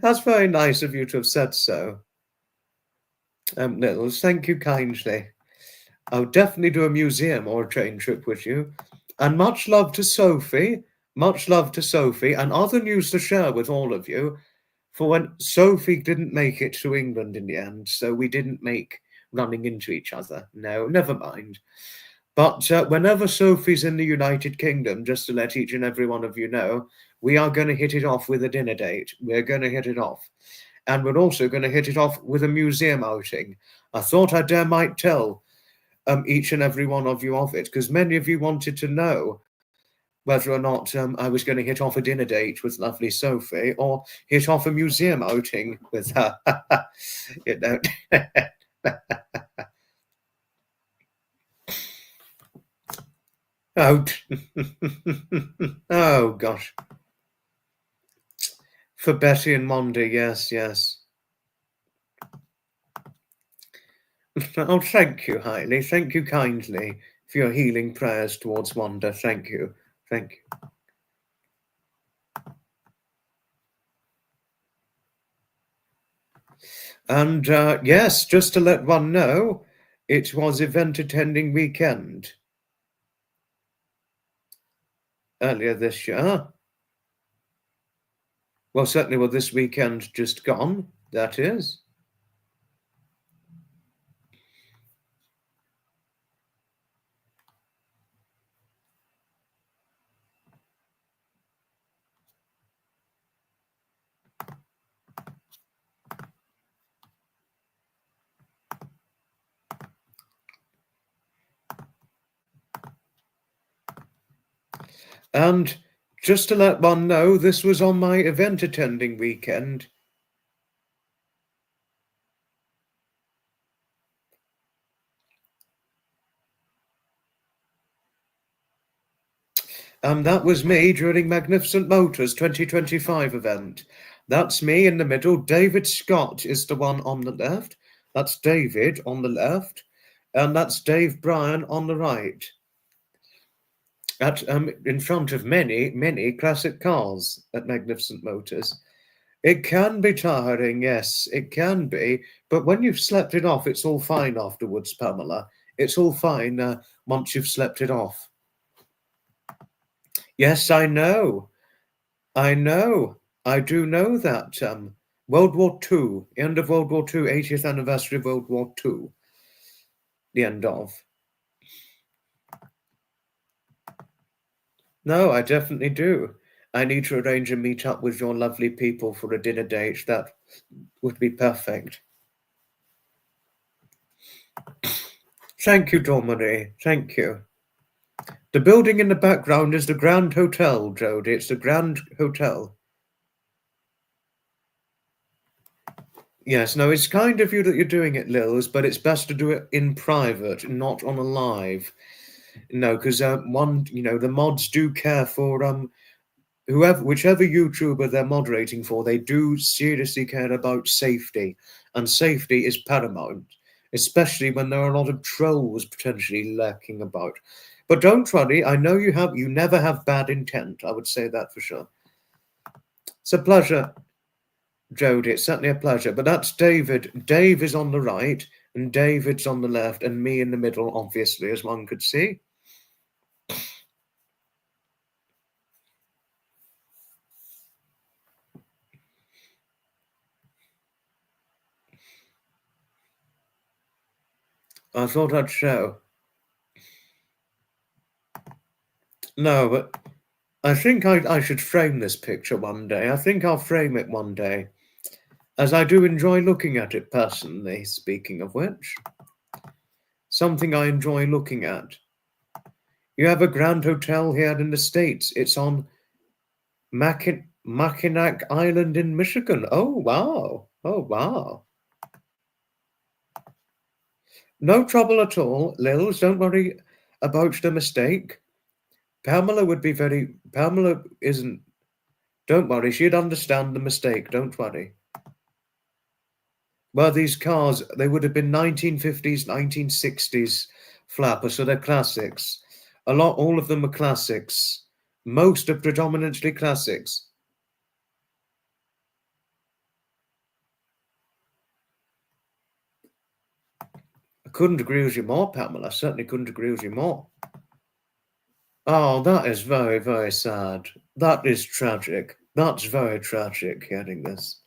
That's very nice of you to have said so. Littles, thank you kindly. I'll definitely do a museum or a train trip with you. And much love to Sophie. Much love to Sophie. And other news to share with all of you. For when Sophie didn't make it to England in the end, so we didn't make running into each other. No, never mind. But whenever Sophie's in the United Kingdom, just to let each and every one of you know, we are going to hit it off with a dinner date. We're going to hit it off. And we're also going to hit it off with a museum outing. I thought I might tell each and every one of you of it, because many of you wanted to know whether or not I was going to hit off a dinner date with lovely Sophie or hit off a museum outing with her. You know. Oh. Oh, gosh. For Betty and Mondi, yes, yes. Oh, thank you highly. Thank you kindly for your healing prayers towards Wanda. Thank you. Thank you. And yes, just to let one know, it was event attending weekend earlier this year. Well, certainly with this weekend just gone, that is. And just to let one know, this was on my event attending weekend. And that was me during Magnificent Motors 2025 event. That's me in the middle. David Scott is the one on the left. That's David on the left. And that's Dave Bryan on the right. In front of many, many classic cars at Magnificent Motors. It can be tiring, yes, it can be. But when you've slept it off, it's all fine afterwards, Pamela. It's all fine once you've slept it off. Yes, I know. I know. I do know that. World War II, end of World War II, 80th anniversary of World War II. The end of. No, I definitely do. I need to arrange a meet-up with your lovely people for a dinner date. That would be perfect. Thank you, Dormery. Thank you. The building in the background is the Grand Hotel, Jodie. It's the Grand Hotel. Yes, no, it's kind of you that you're doing it, Lils, but it's best to do it in private, not on a live. No, because the mods do care for whichever YouTuber they're moderating for, they do seriously care about safety, and safety is paramount, especially when there are a lot of trolls potentially lurking about. But don't worry, I know you never have bad intent. I would say that for sure. It's a pleasure, Jodie. It's certainly a pleasure. But that's David. Dave is on the right, and David's on the left, and me in the middle, obviously, as one could see. I thought I'd show. No, but I think I should frame this picture one day. I think I'll frame it one day, as I do enjoy looking at it personally, speaking of which. Something I enjoy looking at. You have a grand hotel here in the States. It's on Mackinac Island in Michigan. Oh, wow. Oh, wow. No trouble at all, Lils. Don't worry about the mistake. Pamela isn't. Don't worry, she'd understand the mistake. Don't worry. Well, these cars, they would have been 1950s, 1960s flapper, so they're classics. All of them are classics. Most are predominantly classics. I couldn't agree with you more, Pamela. I certainly couldn't agree with you more. Oh, that is very, very sad. That is tragic. That's very tragic, hearing this.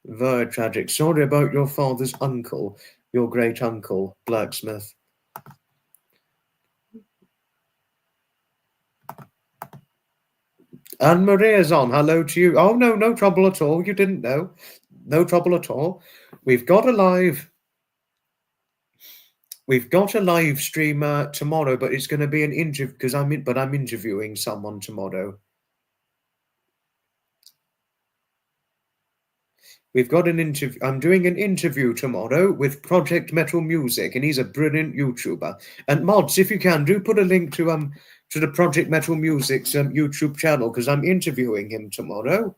Very tragic. Sorry about your father's uncle, your great uncle, blacksmith. Anne Maria's on. Hello to you. Oh, no, no trouble at all. You didn't know. No trouble at all. We've got a live stream tomorrow, but it's going to be an interview because I'm interviewing someone tomorrow. We've got an interview. I'm doing an interview tomorrow with Project Metal Music, and he's a brilliant YouTuber. And mods, if you can, do put a link to the Project Metal Music's YouTube channel because I'm interviewing him tomorrow.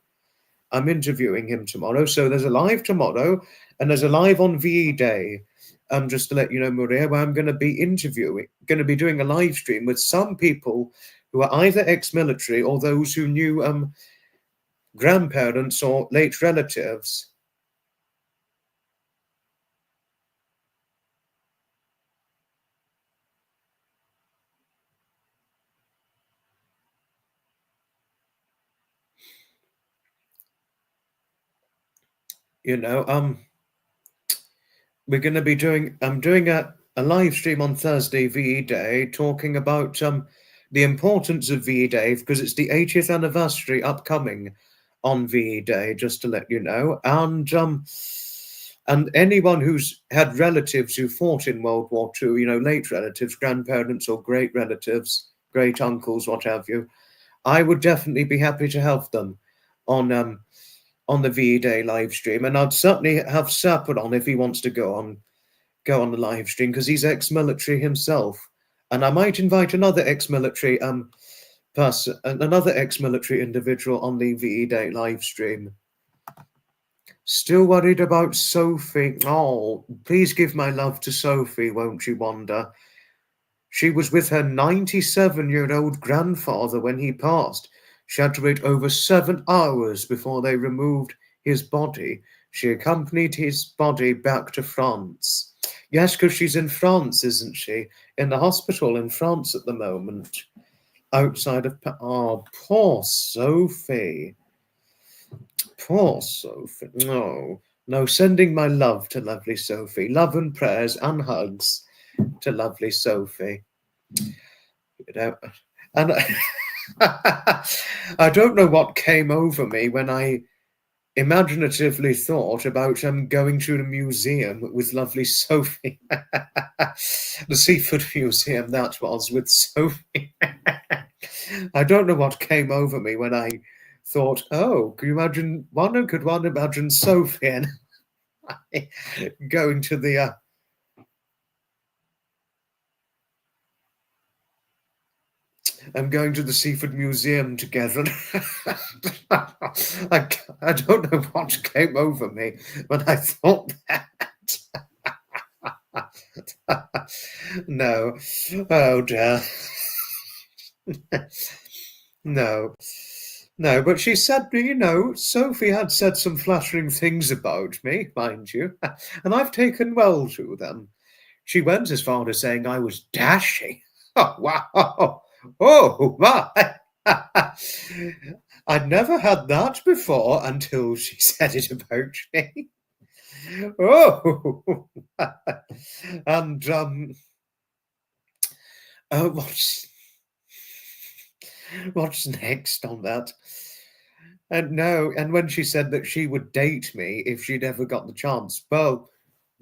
So there's a live tomorrow, and there's a live on VE Day. Just to let you know, Maria, where I'm going to be doing a live stream with some people who are either ex-military or those who knew grandparents or late relatives. You know, we're going to be I'm doing a live stream on Thursday, VE Day, talking about the importance of VE Day because it's the 80th anniversary upcoming on VE Day, just to let you know. And anyone who's had relatives who fought in World War II, you know, late relatives, grandparents or great relatives, great uncles, what have you, I would definitely be happy to help them on the VE Day live stream. And I'd certainly have Sapper on if he wants to go on the live stream because he's ex-military himself. And I might invite another ex-military person, another ex-military individual on the VE Day live stream. Still worried about Sophie. Oh, please give my love to Sophie, won't you, Wanda? She was with her 97-year-old grandfather when he passed. She had to wait over 7 hours before they removed his body. She accompanied his body back to France. Yes, because she's in France, isn't she? In the hospital in France at the moment. Outside of... Oh, poor Sophie. Poor Sophie. No, sending my love to lovely Sophie. Love and prayers and hugs to lovely Sophie. You know, and I don't know what came over me when I imaginatively thought about going to the museum with lovely Sophie. The Seafood Museum, that was, with Sophie. I don't know what came over me when I thought, oh, could one imagine Sophie and going to the going to the Seafood Museum together. I don't know what came over me when I thought that. No. Oh dear. No, but she said, you know, Sophie had said some flattering things about me, mind you, and I've taken well to them. She went as far as saying I was dashing. Oh, wow. Oh, my. I'd never had that before until she said it about me. Oh, and oh, what's next on that? And no, and when she said that she would date me if she'd ever got the chance, well,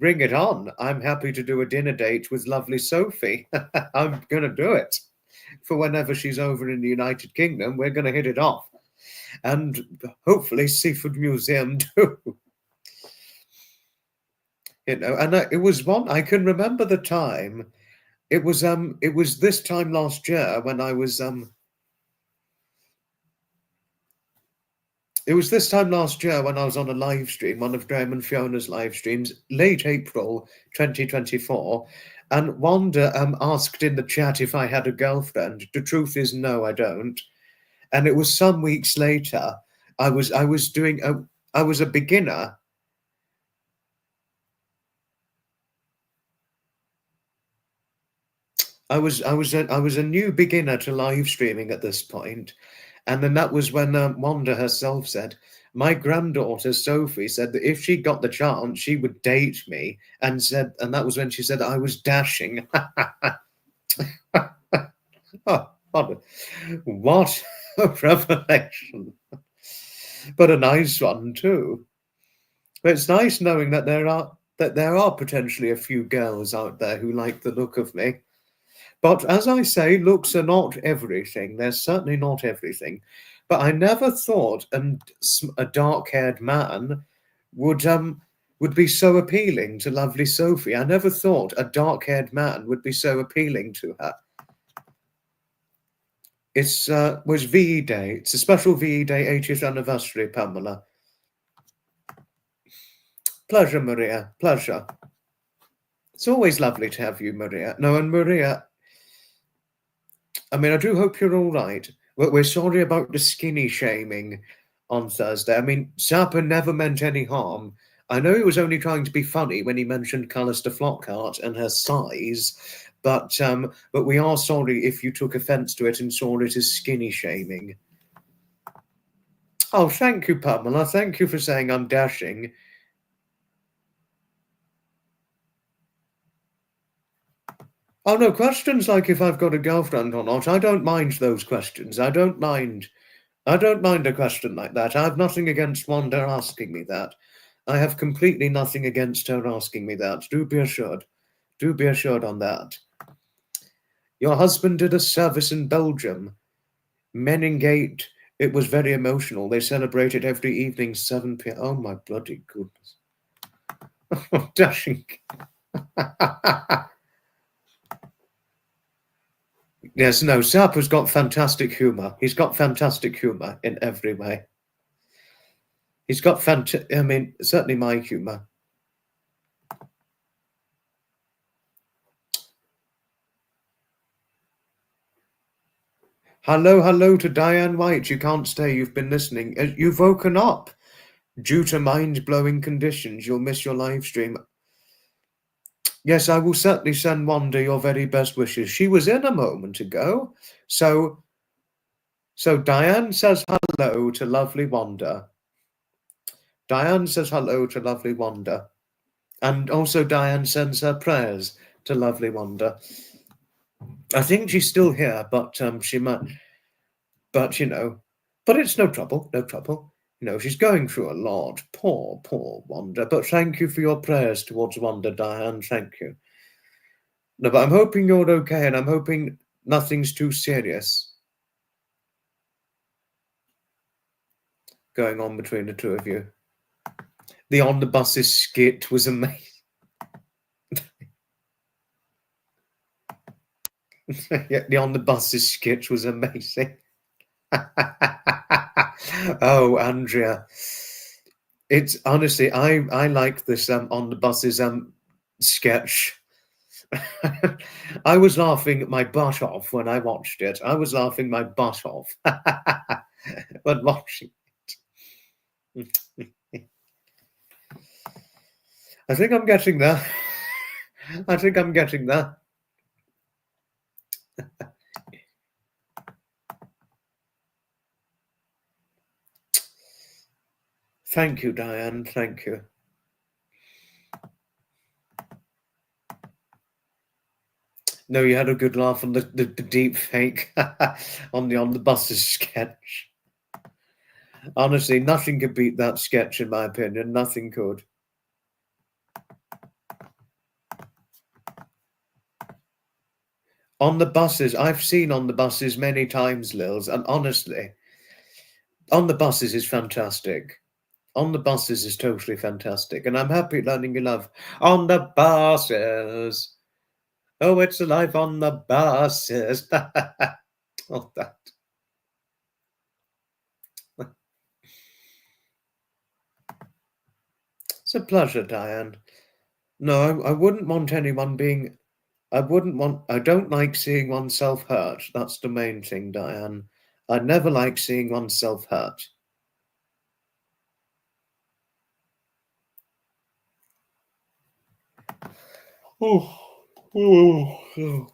bring it on. I'm happy to do a dinner date with lovely Sophie. I'm going to do it for whenever she's over in the United Kingdom. We're going to hit it off. And hopefully Seafood Museum too. You know, and it was one I can remember the time. It was this time last year when I was It was this time last year when I was on a live stream, one of Graham and Fiona's live streams, late April 2024, and Wanda asked in the chat if I had a girlfriend. The truth is, no, I don't. And it was some weeks later. I was a beginner. I was a new beginner to live streaming at this point. And then that was when Wanda herself said, my granddaughter Sophie said that if she got the chance, she would date me, and that was when she said I was dashing. Oh, what a revelation! But a nice one too. But it's nice knowing that there are potentially a few girls out there who like the look of me. But as I say, looks are not everything. They're certainly not everything. But I never thought a dark-haired man would be so appealing to lovely Sophie. I never thought a dark-haired man would be so appealing to her. It's was VE Day. It's a special VE Day 80th anniversary, Pamela. Pleasure, Maria. Pleasure. It's always lovely to have you, Maria. No, and Maria, I mean, I do hope you're all right. We're sorry about the skinny shaming on Thursday. I mean, Zappa never meant any harm. I know he was only trying to be funny when he mentioned Callista Flockhart and her size, but we are sorry if you took offence to it and saw it as skinny shaming. Oh, thank you, Pamela. Thank you for saying I'm dashing. Oh, no, questions like if I've got a girlfriend or not, I don't mind those questions. I don't mind a question like that. I have nothing against Wanda asking me that. I have completely nothing against her asking me that. Do be assured. Do be assured on that. Your husband did a service in Belgium. Meningate. It was very emotional. They celebrated every evening, 7 p.m. Oh, my bloody goodness. Dashing. Yes, no, Zappa's got fantastic humour. He's got fantastic humour in every way. He's got I mean, certainly my humour. Hello to Diane White. You can't stay. You've been listening. You've woken up. Due to mind-blowing conditions, you'll miss your live stream. Yes, I will certainly send Wanda your very best wishes. She was in a moment ago. So Diane says hello to lovely Wanda. Diane says hello to lovely Wanda. And also Diane sends her prayers to lovely Wanda. I think she's still here, but she might... But, you know... But it's no trouble, no trouble. You know, she's going through a lot. Poor Wanda. But thank you for your prayers towards Wanda, Diane. Thank you. No, but I'm hoping you're okay, and I'm hoping nothing's too serious going on between the two of you. The On the Buses skit was amazing. Yeah, the On the Buses skit was amazing. Oh, Andrea. It's honestly, I like this On the Buses sketch. I was laughing my butt off when I watched it. I was laughing my butt off when watching it. I think I'm getting there. I think I'm getting there. Thank you, Diane. Thank you. No, you had a good laugh on the deep fake on the buses sketch. Honestly, nothing could beat that sketch, in my opinion. Nothing could. On the buses, I've seen on the buses many times, Lils, and honestly, on the buses is fantastic. On the buses is totally fantastic, and I'm happy learning you love on the buses. Oh, it's alive on the buses. Oh, that. It's a pleasure, Diane. No, I wouldn't want anyone being. I don't like seeing oneself hurt. That's the main thing, Diane. I never like seeing oneself hurt. Oh, oh.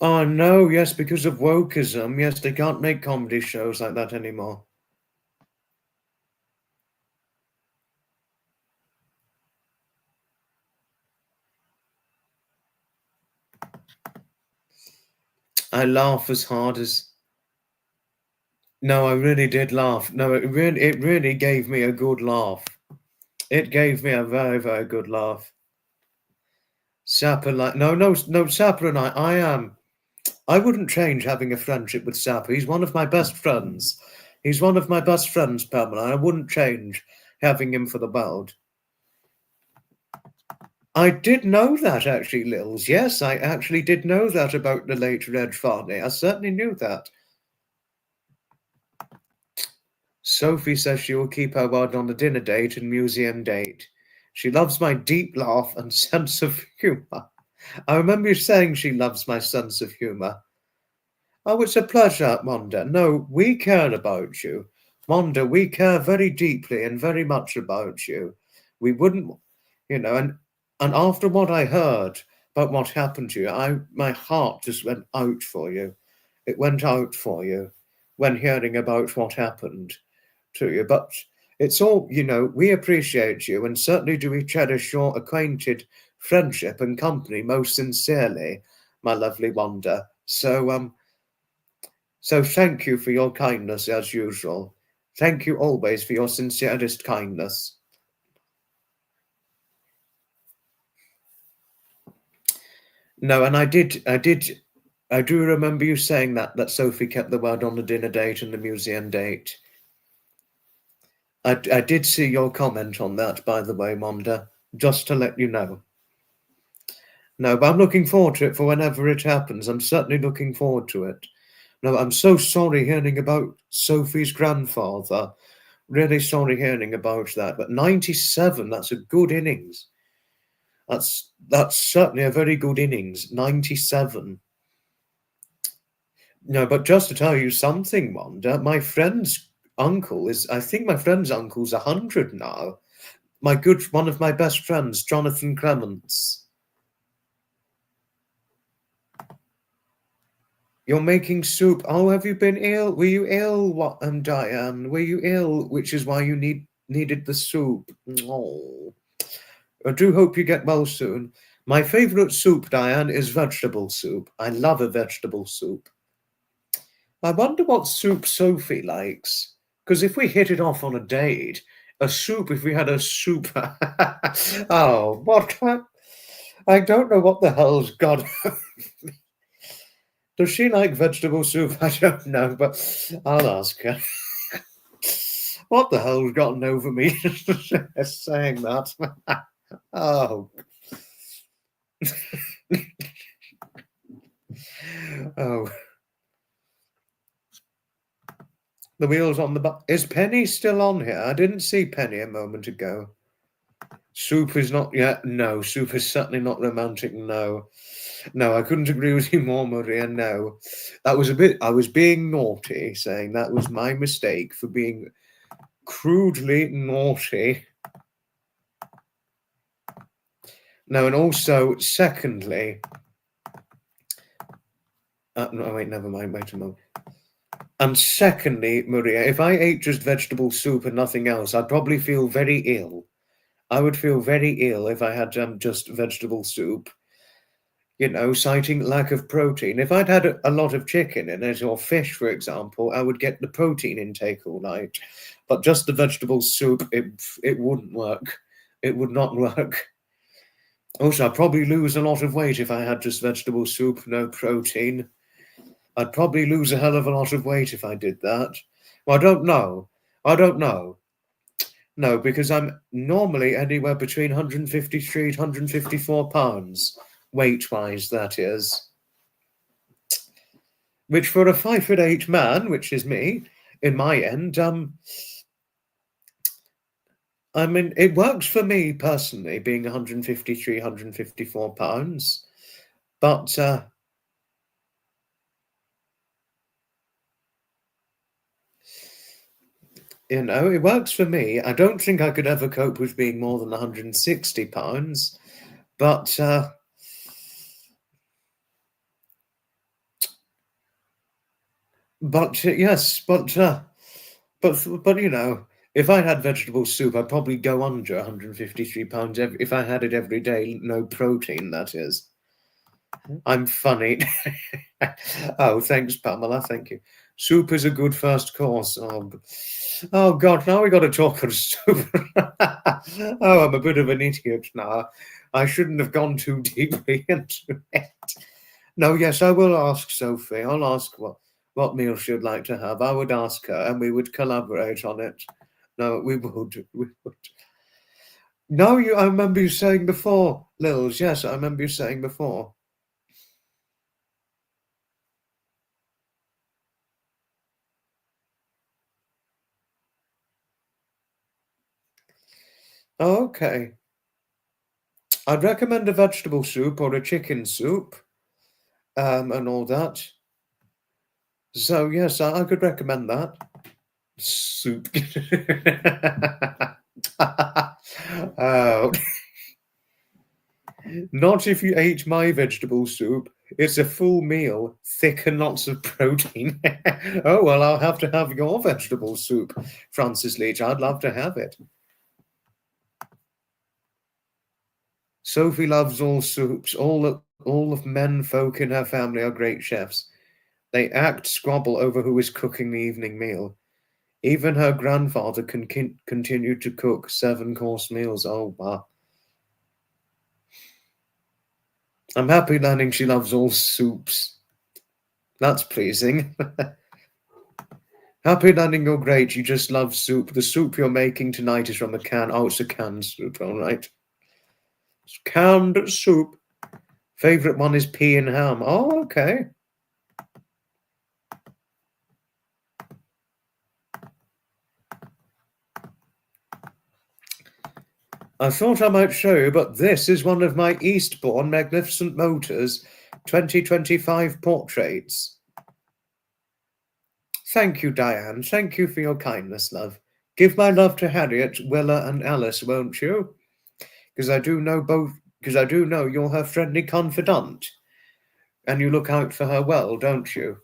Oh no, yes, because of wokeism. Yes, they can't make comedy shows like that anymore. I laugh as hard as. No, I really did laugh. No, it really gave me a good laugh. It gave me a very, very good laugh. Sapper, like, no, Sapper and I wouldn't change having a friendship with Sapper. He's one of my best friends. He's one of my best friends, Pamela. I wouldn't change having him for the world. I did know that, actually, Lils. Yes, I actually did know that about the late Reg Farney. I certainly knew that. Sophie says she will keep her word on the dinner date and museum date. She loves my deep laugh and sense of humour. I remember you saying she loves my sense of humour. Oh, it's a pleasure, Wanda. No, we care about you. Wanda, we care very deeply and very much about you. We wouldn't, and after what I heard about what happened to you, my heart just went out for you. It went out for you when hearing about what happened to you. But it's all, we appreciate you, and certainly do we cherish your acquainted friendship and company most sincerely, my lovely Wanda. So thank you for your kindness as usual. Thank you always for your sincerest kindness. No, and I do remember you saying that Sophie kept the word on the dinner date and the museum date. I did see your comment on that, by the way, Monda, just to let you know. No, but I'm looking forward to it for whenever it happens. I'm certainly looking forward to it. No, I'm so sorry hearing about Sophie's grandfather. Really sorry hearing about that. But 97, that's a good innings. That's certainly a very good innings. 97. No, but just to tell you something, Wanda, my friend's uncle I think my friend's uncle's 100 now. One of my best friends, Jonathan Clements. You're making soup. Oh, have you been ill? Were you ill, Diane? Were you ill, which is why you needed the soup? Oh, I do hope you get well soon. My favorite soup, Diane, is vegetable soup. I love a vegetable soup. I wonder what soup Sophie likes. Because if we hit it off on a date, if we had a soup. Oh, what? I don't know what the hell's gone. Does she like vegetable soup? I don't know, but I'll ask her. What the hell's gotten over me saying that? Oh. Oh, the wheels on the bus. Is Penny still on here? I didn't see Penny a moment ago. Soup is not yet. No, soup is certainly not romantic. No, no, I couldn't agree with you more, Maria. No, that was a bit. I was being naughty, saying that was my mistake for being crudely naughty. No, and also, secondly, no, wait, never mind. Wait a moment. And secondly, Maria, if I ate just vegetable soup and nothing else, I'd probably feel very ill. I would feel very ill if I had just vegetable soup, citing lack of protein. If I'd had a lot of chicken in it, or fish, for example, I would get the protein intake all night. But just the vegetable soup, it wouldn't work. It would not work. Also, I'd probably lose a lot of weight if I had just vegetable soup, no protein. I'd probably lose a hell of a lot of weight if I did that. Well, I don't know. I don't know. No, because I'm normally anywhere between 153 and 154 pounds, weight-wise, that is. Which for a 5'8" man, which is me, in my end, I mean, it works for me personally, being 153, 154 pounds. But, it works for me. I don't think I could ever cope with being more than 160 pounds. But, yes, but if I had vegetable soup, I'd probably go under 153 pounds if I had it every day. No protein, that is. I'm funny. Oh, thanks, Pamela. Thank you. Soup is a good first course. Oh God, now we got to talk on soup. Oh, I'm a bit of an idiot now. I shouldn't have gone too deeply into it. No, yes, I will ask Sophie. I'll ask what meal she'd like to have. I would ask her, and we would collaborate on it. No, we would. We would. No, I remember you saying before, Lils. Yes, I remember you saying before. Oh, okay. I'd recommend a vegetable soup or a chicken soup, and all that. So yes, I could recommend that. Soup. Oh. Not if you ate my vegetable soup. It's a full meal, thick and lots of protein. Oh, well, I'll have to have your vegetable soup, Francis Leach. I'd love to have it. Sophie loves all soups. All of men folk in her family are great chefs. They squabble over who is cooking the evening meal. Even her grandfather can continue to cook 7-course meals. Oh, wow. I'm happy learning she loves all soups. That's pleasing. Happy learning you're great. You just love soup. The soup you're making tonight is from a can. Oh, it's a canned soup. All right. It's canned soup. Favorite one is pea and ham. Oh, okay. I thought I might show you, but this is one of my Eastbourne Magnificent Motors 2025 portraits. Thank you, Diane. Thank you for your kindness, love. Give my love to Harriet, Willa, and Alice, won't you? Because I do know you're her friendly confidant. And you look out for her well, don't you?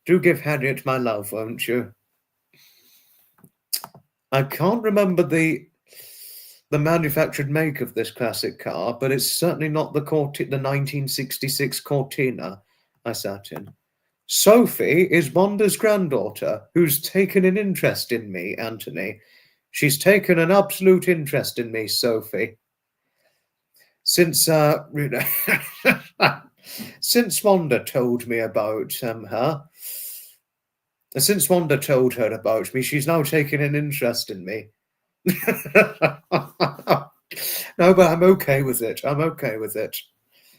Do give Harriet my love, won't you? I can't remember the manufactured make of this classic car, but it's certainly not the 1966 Cortina I sat in. Sophie is Wanda's granddaughter, who's taken an interest in me, Anthony. She's taken an absolute interest in me, Sophie. Since since Wanda told me about her. Since Wanda told her about me, she's now taken an interest in me. No, but I'm okay with it. I'm okay with it.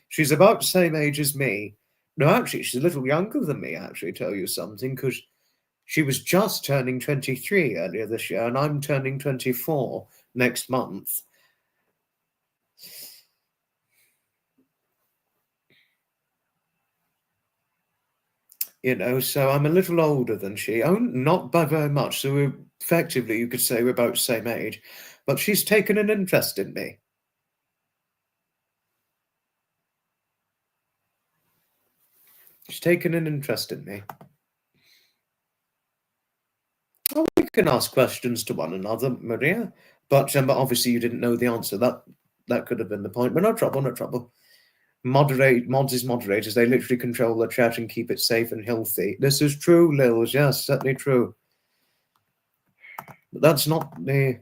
She's about the same age as me, No, actually, she's a little younger than me, actually, tell you something, because she was just turning 23 earlier this year, and I'm turning 24 next month. You know, so I'm a little older than she. Oh, not by very much. So we're effectively, you could say we're about the same age. But she's taken an interest in me. She's taken an interest in me. Oh, we can ask questions to one another, Maria. But obviously you didn't know the answer. That could have been the point. But no trouble, no trouble. Mods is moderators. They literally control the chat and keep it safe and healthy. This is true, Lils. Yes, certainly true. But that's not the...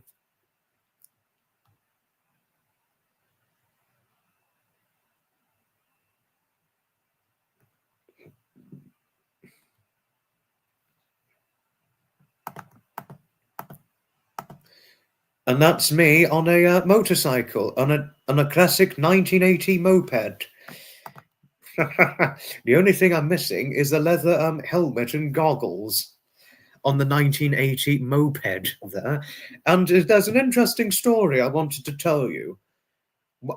And that's me on a motorcycle, on a classic 1980 moped. The only thing I'm missing is the leather helmet and goggles on the 1980 moped there. And there's an interesting story I wanted to tell you.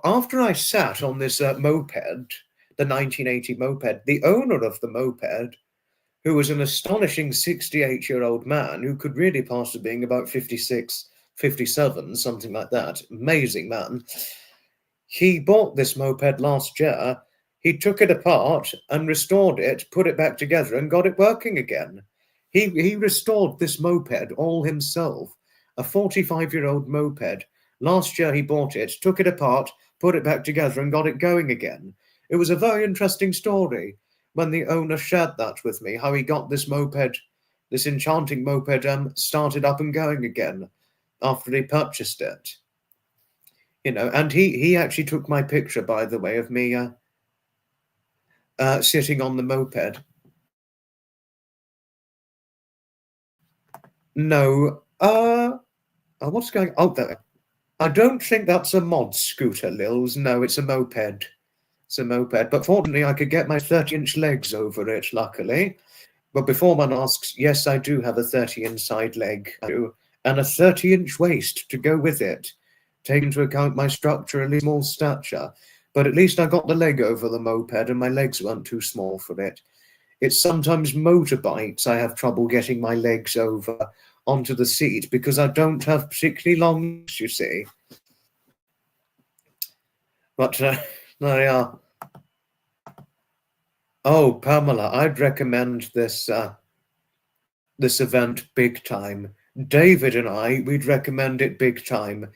After I sat on this moped, the 1980 moped, the owner of the moped, who was an astonishing 68-year-old man who could really pass for being about 56, 57, something like that. Amazing man. He bought this moped last year. He took it apart and restored it, put it back together and got it working again. He restored this moped all himself, a 45-year-old moped. Last year he bought it, took it apart, put it back together and got it going again. It was a very interesting story when the owner shared that with me, how he got this moped, this enchanting moped, started up and going again after he purchased it. You know, and he actually took my picture, by the way, of me sitting on the moped. No, what's going on? Oh, there. I don't think that's a mod scooter, Lils. No, it's a moped. It's a moped. But fortunately, I could get my 30-inch legs over it, luckily. But before one asks, yes, I do have a 30 inside leg, and a 30-inch waist to go with it. Take into account my structurally small stature. But at least I got the leg over the moped and my legs weren't too small for it. It's sometimes motorbikes I have trouble getting my legs over onto the seat because I don't have particularly long legs, you see. But there they are. Oh, Pamela, I'd recommend this this event big time. David and I, we'd recommend it big time.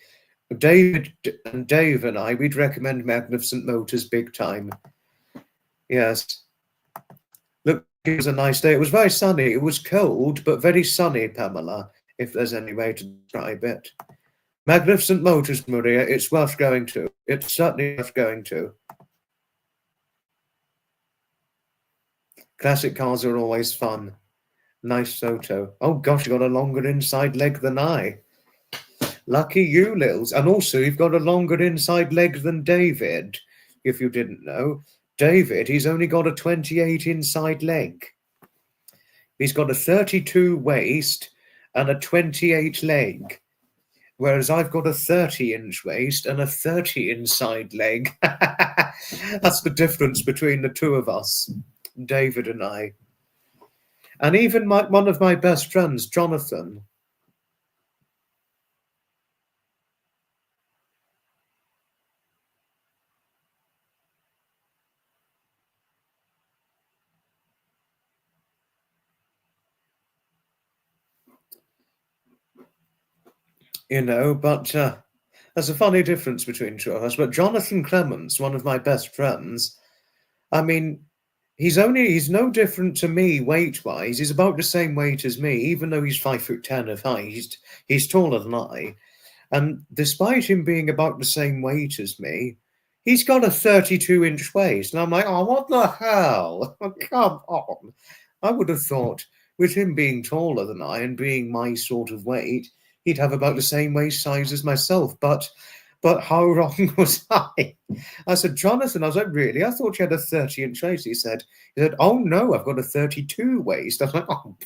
David and Dave and I, we'd recommend Magnificent Motors big time. Yes. Look, it was a nice day. It was very sunny. It was cold, but very sunny, Pamela, if there's any way to describe it. Magnificent Motors, Maria, it's worth going to. It's certainly worth going to. Classic cars are always fun. Nice photo. Oh gosh, you got a longer inside leg than I. Lucky you, Lils. And also, you've got a longer inside leg than David, if you didn't know. David, he's only got a 28 inside leg. He's got a 32 waist and a 28 leg, whereas I've got a 30-inch waist and a 30 inside leg. That's the difference between the two of us, David and I. And even one of my best friends, Jonathan. You know, but there's a funny difference between two of us. But Jonathan Clements, one of my best friends, I mean, he's no different to me weight-wise. He's about the same weight as me, even though he's 5'10" of height. He's taller than I. And despite him being about the same weight as me, he's got a 32-inch waist. And I'm like, oh, what the hell? Come on. I would have thought, with him being taller than I and being my sort of weight, he'd have about the same waist size as myself. But But how wrong was I? I said, Jonathan, I was like, really? I thought you had a 30-inch waist. He said, oh no, I've got a 32 waist. I was like, oh.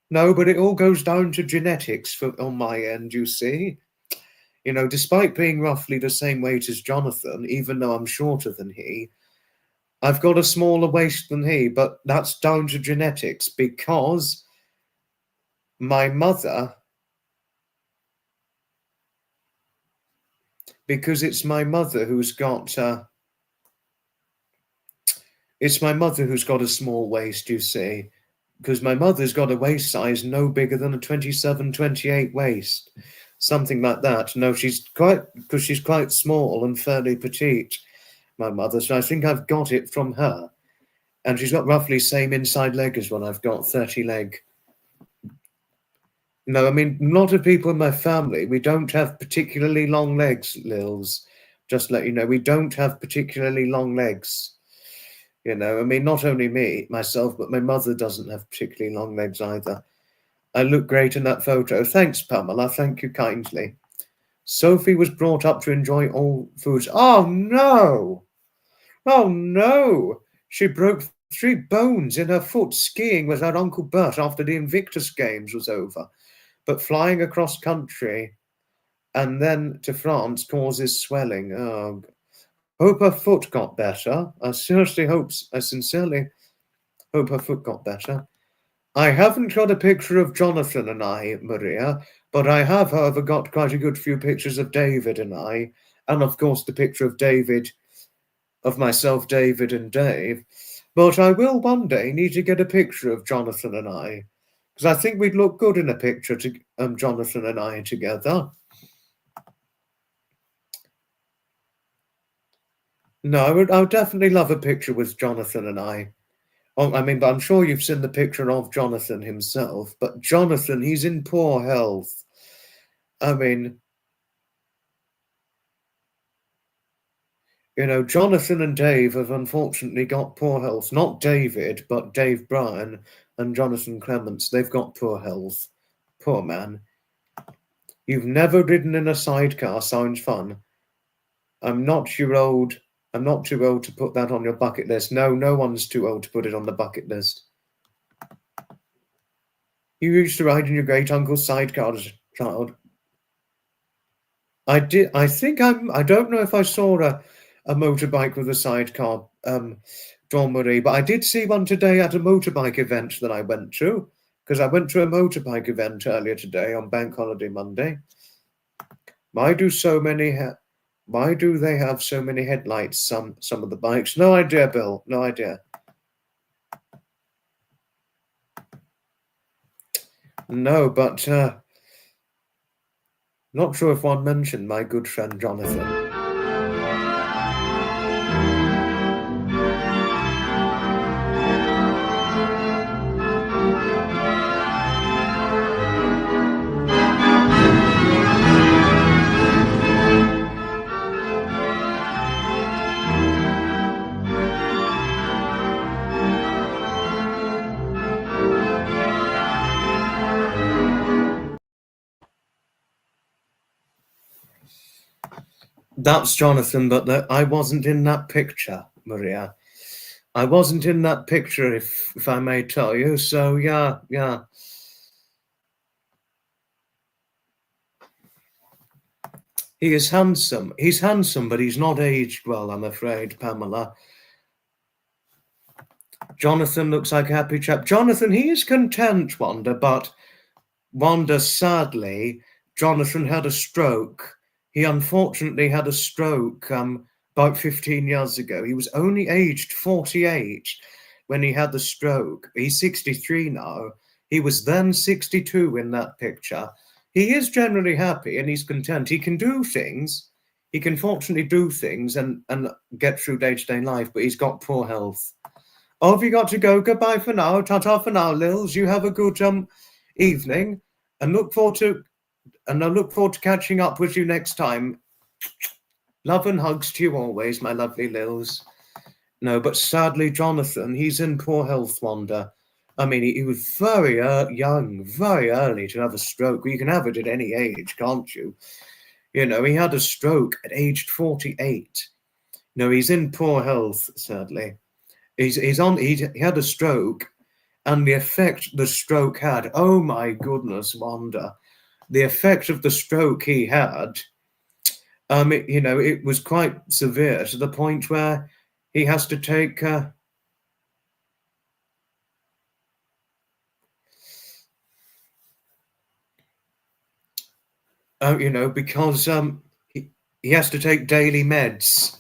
No, but it all goes down to genetics on my end, you see. You know, despite being roughly the same weight as Jonathan, even though I'm shorter than he, I've got a smaller waist than he, but that's down to genetics because my mother, because it's my mother who's got, it's my mother who's got a small waist, you see, because my mother's got a waist size no bigger than a 27, 28 waist, something like that. No, because she's quite small and fairly petite, my mother, so I think I've got it from her. And she's got roughly same inside leg as what I've got, 30 leg. No, I mean, a lot of people in my family, we don't have particularly long legs, Lils. Just to let you know, we don't have particularly long legs. You know, I mean, not only me, myself, but my mother doesn't have particularly long legs either. I look great in that photo. Thanks, Pamela. Thank you kindly. Sophie was brought up to enjoy all foods. Oh, no. Oh, no. She broke 3 bones in her foot skiing with her Uncle Bert after the Invictus Games was over. But flying across country and then to France causes swelling. Oh, hope her foot got better. I sincerely hope her foot got better. I haven't got a picture of Jonathan and I, Maria, but I have, however, got quite a good few pictures of David and I, and of course the picture of David, of myself, David and Dave. But I will one day need to get a picture of Jonathan and I, because I think we'd look good in a picture to Jonathan and I together. No, I would definitely love a picture with Jonathan and I. Oh, I mean, but I'm sure you've seen the picture of Jonathan himself. But Jonathan, he's in poor health. I mean, you know, Jonathan and Dave have unfortunately got poor health. Not David, but Dave Bryan and Jonathan Clements. They've got poor health. Poor man. You've never ridden in a sidecar. Sounds fun. I'm not too old to put that on your bucket list. No, no one's too old to put it on the bucket list. You used to ride in your great uncle's sidecar as a child. I did. I think I don't know if I saw a motorbike with a sidecar, Dawn Marie, but I did see one today at a motorbike event that I went to, because I went to a motorbike event earlier today on Bank Holiday Monday. Why do they have so many headlights, some of the bikes? No idea, Bill. No idea. No, but not sure if one mentioned my good friend Jonathan. That's Jonathan, but I wasn't in that picture, Maria. I wasn't in that picture, if I may tell you. So, yeah. He is handsome. He's handsome, but he's not aged well, I'm afraid, Pamela. Jonathan looks like a happy chap. Jonathan, he is content, Wanda, but Wanda, sadly, Jonathan had a stroke. He unfortunately had a stroke about 15 years ago. He was only aged 48 when he had the stroke. He's 63 now. He was then 62 in that picture. He is generally happy and he's content. He can do things. He can fortunately do things and get through day-to-day life, but he's got poor health. Oh, have you got to go? Goodbye for now. Ta-ta for now, Lils. You have a good evening, and I look forward to catching up with you next time. Love and hugs to you always, my lovely Lils. No, but sadly, Jonathan, he's in poor health, Wanda. I mean, he was very young, very early to have a stroke. You can have it at any age, can't you? You know, he had a stroke at age 48. No, he's in poor health, sadly. He had a stroke, and the effect the stroke had, oh my goodness, Wanda, the effect of the stroke he had, it was quite severe to the point where he has to take, because he has to take daily meds.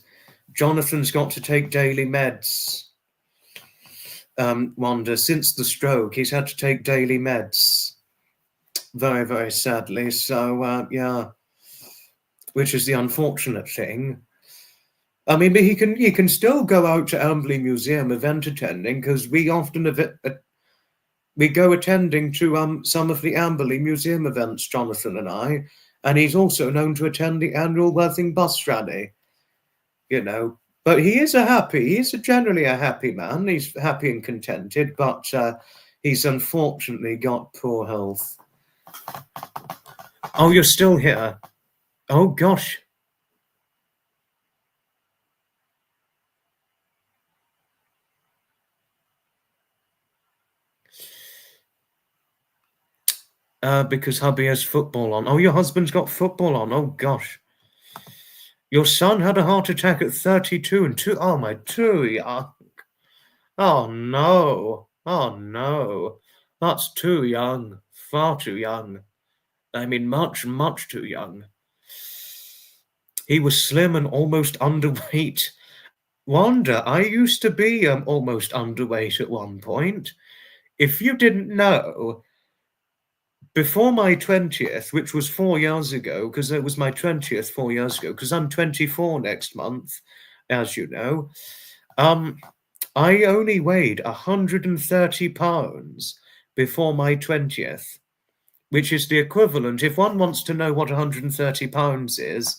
Jonathan's got to take daily meds. Wanda, since the stroke, he's had to take daily meds. Very, very sadly. So, yeah, which is the unfortunate thing. I mean, but he can still go out to Amberley Museum event attending, because we often we go attending to some of the Amberley Museum events, Jonathan and I, and he's also known to attend the annual Worthing Bus Rally. You know, but he's generally a happy man. He's happy and contented, but he's unfortunately got poor health. Oh, you're still here? Oh, gosh. Because hubby has football on. Oh, your husband's got football on. Oh, gosh. Your son had a heart attack at 32 and too. Oh, my, too young. Oh, no. Oh, no. That's too young. Far too young. I mean, much, much too young. He was slim and almost underweight. Wanda, I used to be almost underweight at one point. If you didn't know, before my 20th, which was 4 years ago, because it was my 20th 4 years ago, because I'm 24 next month, as you know, I only weighed 130 pounds before my 20th, which is the equivalent, if one wants to know what 130 pounds is,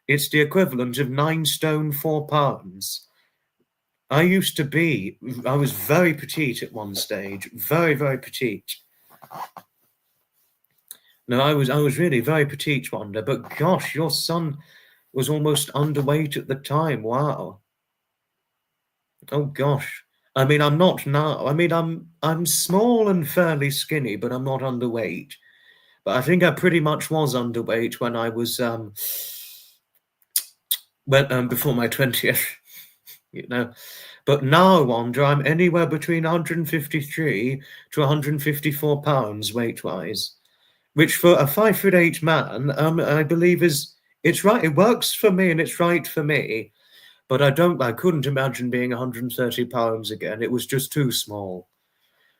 it's the equivalent of 9 stone 4 pounds. I was very petite at one stage, very, very petite. No, I was really very petite, Wanda, but gosh, your son was almost underweight at the time. Wow. Oh gosh. I mean, I'm not now. I mean, I'm small and fairly skinny, but I'm not underweight. But I think I pretty much was underweight when I was before my 20th, you know. But now, Wanda, I'm anywhere between 153 to 154 pounds weight-wise, which for a 5'8" man, I believe it's right. It works for me and it's right for me. But I couldn't imagine being 130 pounds again. It was just too small.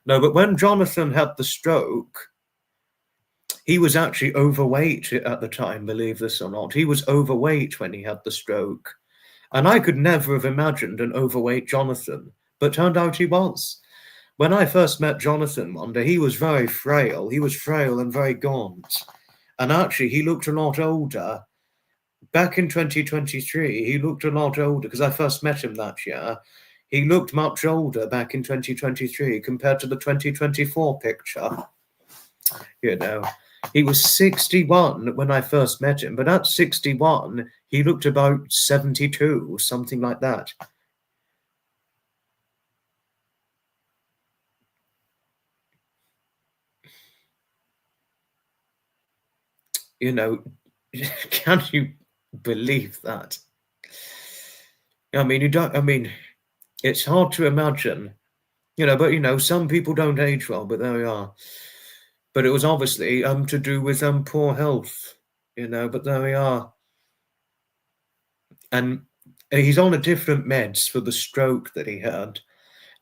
No, but when Jonathan had the stroke, he was actually overweight at the time, believe this or not. He was overweight when he had the stroke. And I could never have imagined an overweight Jonathan, but turned out he was. When I first met Jonathan one day, he was very frail. He was frail and very gaunt. And actually, he looked a lot older. Back in 2023, he looked a lot older because I first met him that year. He looked much older back in 2023 compared to the 2024 picture. You know, he was 61 when I first met him, but at 61, he looked about 72, something like that. You know, can you believe that? I mean, it's hard to imagine, but some people don't age well, but there we are. But it was obviously to do with poor health, but there we are. And he's on a different meds for the stroke that he had.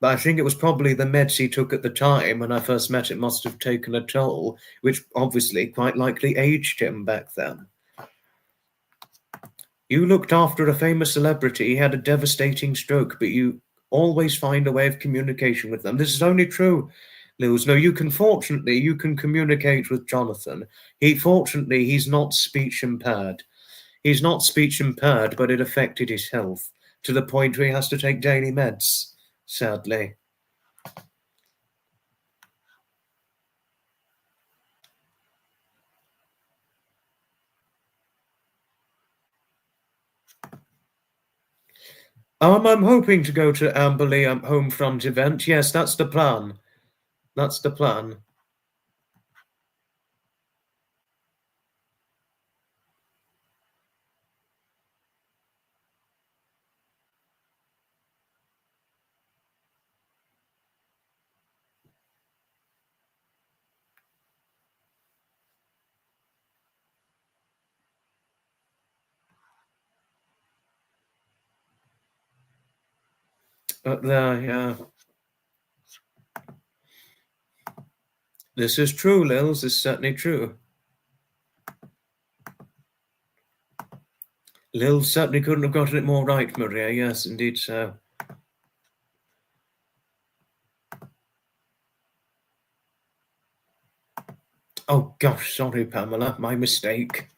But I think it was probably the meds he took at the time when I first met him must have taken a toll, which obviously quite likely aged him back then. You looked after a famous celebrity. He had a devastating stroke, but you always find a way of communication with them. This is only true, Lils. No, you can communicate with Jonathan. He's not speech impaired. He's not speech impaired, but it affected his health to the point where he has to take daily meds, sadly. I'm hoping to go to Amberley Homefront event. Yes, that's the plan. That's the plan. There, yeah. This is true, Lils. This is certainly true. Lils certainly couldn't have gotten it more right, Maria. Yes, indeed so. Oh, gosh, sorry, Pamela. My mistake.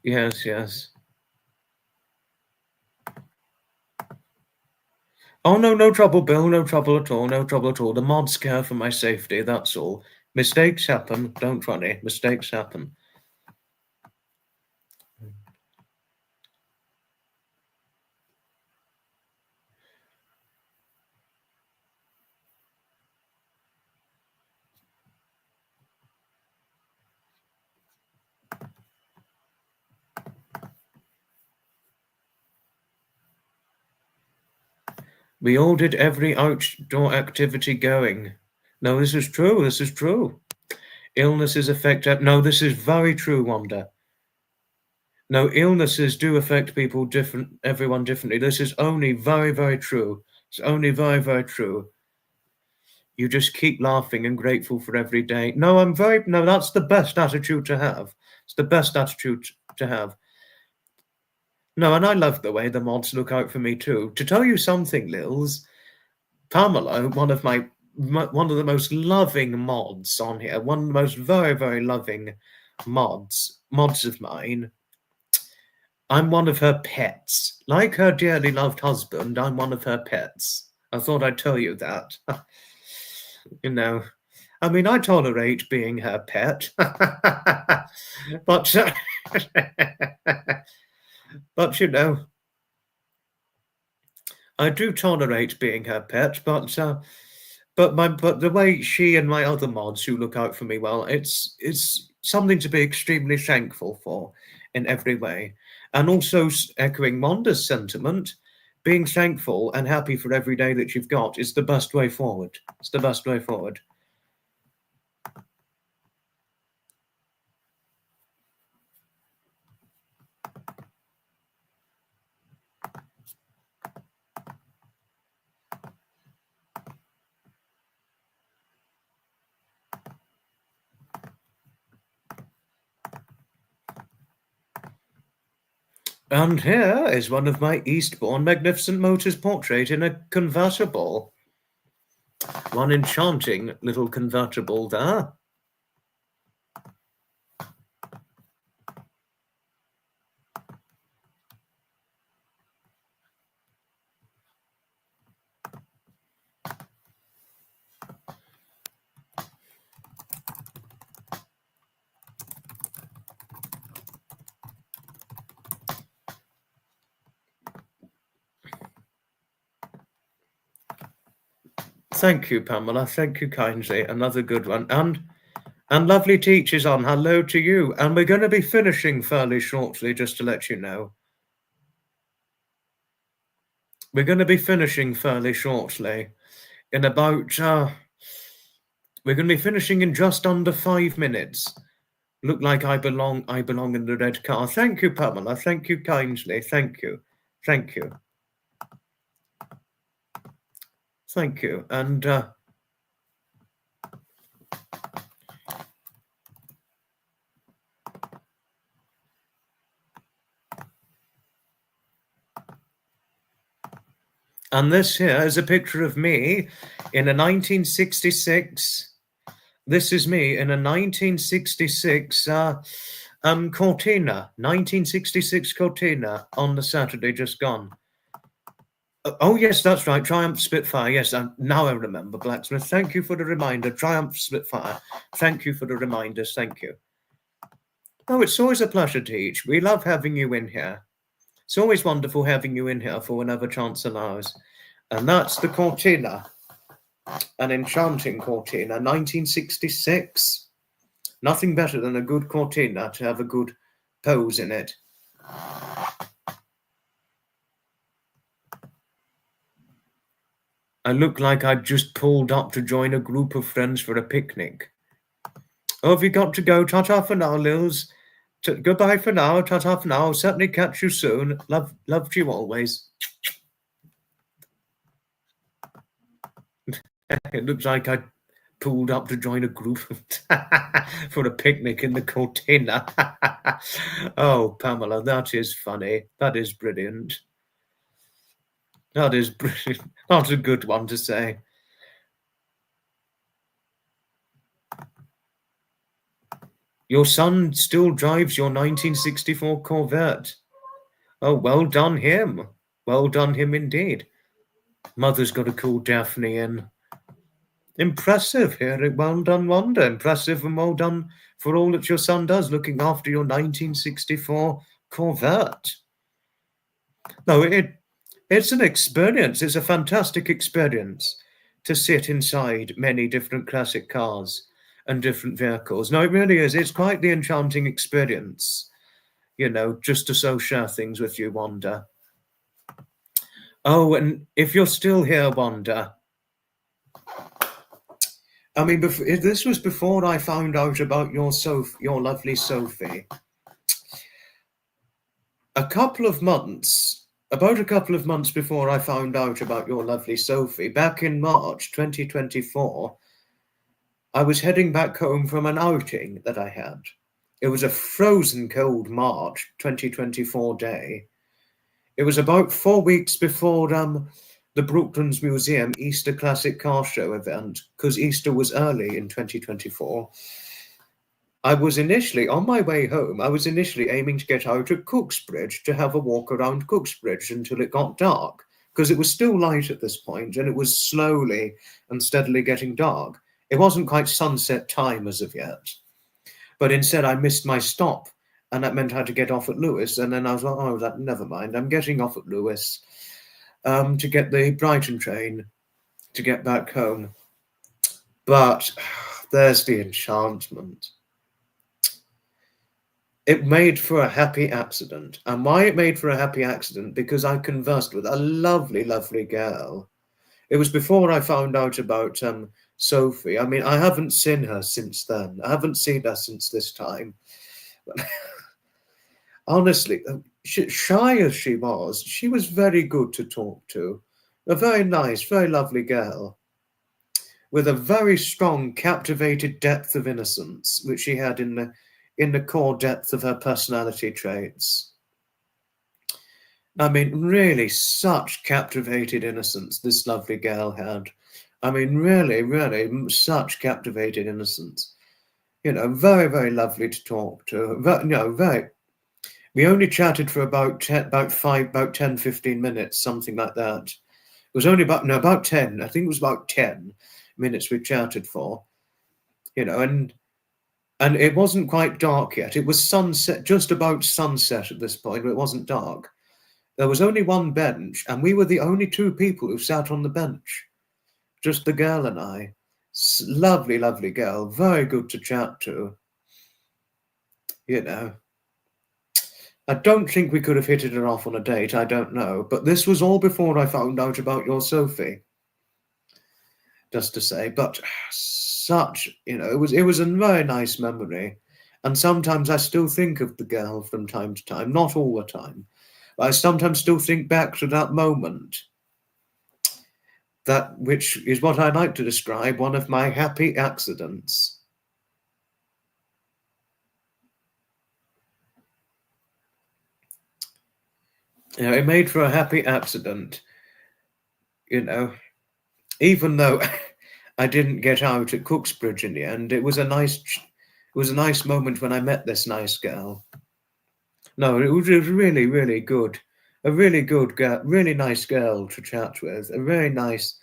Yes, yes. Oh, no, no trouble, Bill. No trouble at all. No trouble at all. The mods care for my safety, that's all. Mistakes happen. Don't worry. Mistakes happen. We ordered every outdoor activity going. No, this is true. This is true. Illnesses affect... No, this is very true, Wanda. No, illnesses do affect people everyone differently. This is only very, very true. It's only very, very true. You just keep laughing and grateful for every day. No, that's the best attitude to have. It's the best attitude to have. No, and I love the way the mods look out for me too. To tell you something, Lils, Pamela, one of the most loving mods on here, one of the most very, very loving mods of mine. I'm one of her pets. Like her dearly loved husband, I'm one of her pets. I thought I'd tell you that. You know, I mean, I tolerate being her pet. But, but, you know, I do tolerate being her pet, but the way she and my other mods who look out for me, well, it's something to be extremely thankful for in every way. And also echoing Wanda's sentiment, being thankful and happy for every day that you've got is the best way forward. It's the best way forward. And here is one of my Eastbourne Magnificent Motors portrait in a convertible. One enchanting little convertible there. Thank you, Pamela. Thank you kindly. Another good one. And lovely teachers on. Hello to you. And we're going to be finishing fairly shortly, just to let you know. We're going to be finishing fairly shortly. In about... we're going to be finishing in just under 5 minutes. Look like I belong in the red car. Thank you, Pamela. Thank you kindly. Thank you. Thank you. Thank you. And this here is a picture of me in a 1966. This is me in a 1966 Cortina. 1966 Cortina on the Saturday just gone. Oh, yes, that's right. Triumph Spitfire. Yes, now I remember, Blacksmith. Thank you for the reminder. Triumph Spitfire. Thank you for the reminders. Thank you. Oh, it's always a pleasure to teach. We love having you in here. It's always wonderful having you in here for whenever chance allows. And that's the Cortina, an enchanting Cortina, 1966. Nothing better than a good Cortina to have a good pose in it. I look like I'd just pulled up to join a group of friends for a picnic. Oh, have you got to go? Ta-ta for now, Lils. Goodbye for now. Ta-ta for now. I'll certainly catch you soon. Loved you always. It looks like I pulled up to join a group for a picnic in the Cortina. Oh, Pamela, that is funny. That is brilliant. That is brilliant. That's a good one to say. Your son still drives your 1964 Corvette. Oh, well done him. Well done him indeed. Mother's got to call Daphne in. Impressive, Eric. Well done, Wanda. Impressive and well done for all that your son does, looking after your 1964 Corvette. No, it's an experience. It's a fantastic experience to sit inside many different classic cars and different vehicles. No, it really is. It's quite the enchanting experience, just to so share things with you, Wanda. Oh, and if you're still here, Wanda, I mean, this was before I found out about your lovely Sophie. About a couple of months before I found out about your lovely Sophie, back in March 2024, I was heading back home from an outing that I had. It was a frozen cold March 2024 day. It was about 4 weeks before the Brooklands Museum Easter Classic Car Show event, because Easter was early in 2024. I was initially, on my way home, aiming to get out at Cooksbridge to have a walk around Cooksbridge until it got dark, because it was still light at this point and it was slowly and steadily getting dark. It wasn't quite sunset time as of yet. But instead, I missed my stop, and that meant I had to get off at Lewis. And then I was like, never mind, I'm getting off at Lewis to get the Brighton train to get back home. But there's the enchantment. It made for a happy accident. And why it made for a happy accident? Because I conversed with a lovely, lovely girl. It was before I found out about Sophie. I mean, I haven't seen her since then. I haven't seen her since this time. Honestly, shy as she was very good to talk to. A very nice, very lovely girl with a very strong, captivated depth of innocence, which she had in the core depth of her personality traits. I mean, really, such captivated innocence this lovely girl had. I mean, really, really, such captivated innocence. Very, very lovely to talk to. Very. We only chatted for about 10, 15 minutes, something like that. It was only about 10. I think it was about 10 minutes we chatted for. And it wasn't quite dark yet. It was sunset, just about sunset at this point, but it wasn't dark. There was only one bench, and we were the only two people who sat on the bench. Just the girl and I. Lovely, lovely girl. Very good to chat to. I don't think we could have hit it off on a date, I don't know. But this was all before I found out about your Sophie. Just to say, but such, it was a very nice memory. And sometimes I still think of the girl from time to time, not all the time. But I sometimes still think back to that moment. Which is what I like to describe one of my happy accidents. It made for a happy accident, even though I didn't get out at Cooksbridge in the end. It was a nice moment when I met this nice girl. No, it was really, really good. A really good girl, really nice girl to chat with. A very nice.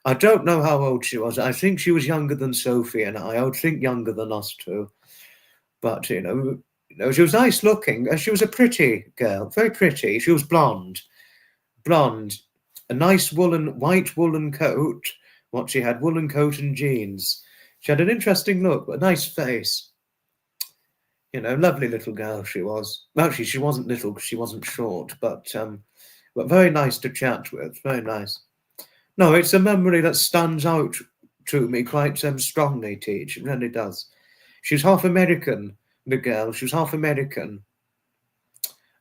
I don't know how old she was. I think she was younger than Sophie and I would think younger than us two. But she was nice looking. She was a pretty girl, very pretty. She was blonde, a nice white woolen coat. What she had, woolen coat and jeans. She had an interesting look, a nice face. Lovely little girl she was. Actually, she wasn't little because she wasn't short, but very nice to chat with. Very nice. No, it's a memory that stands out to me quite strongly, Teach. It really does. She's half American, the girl. She was half American.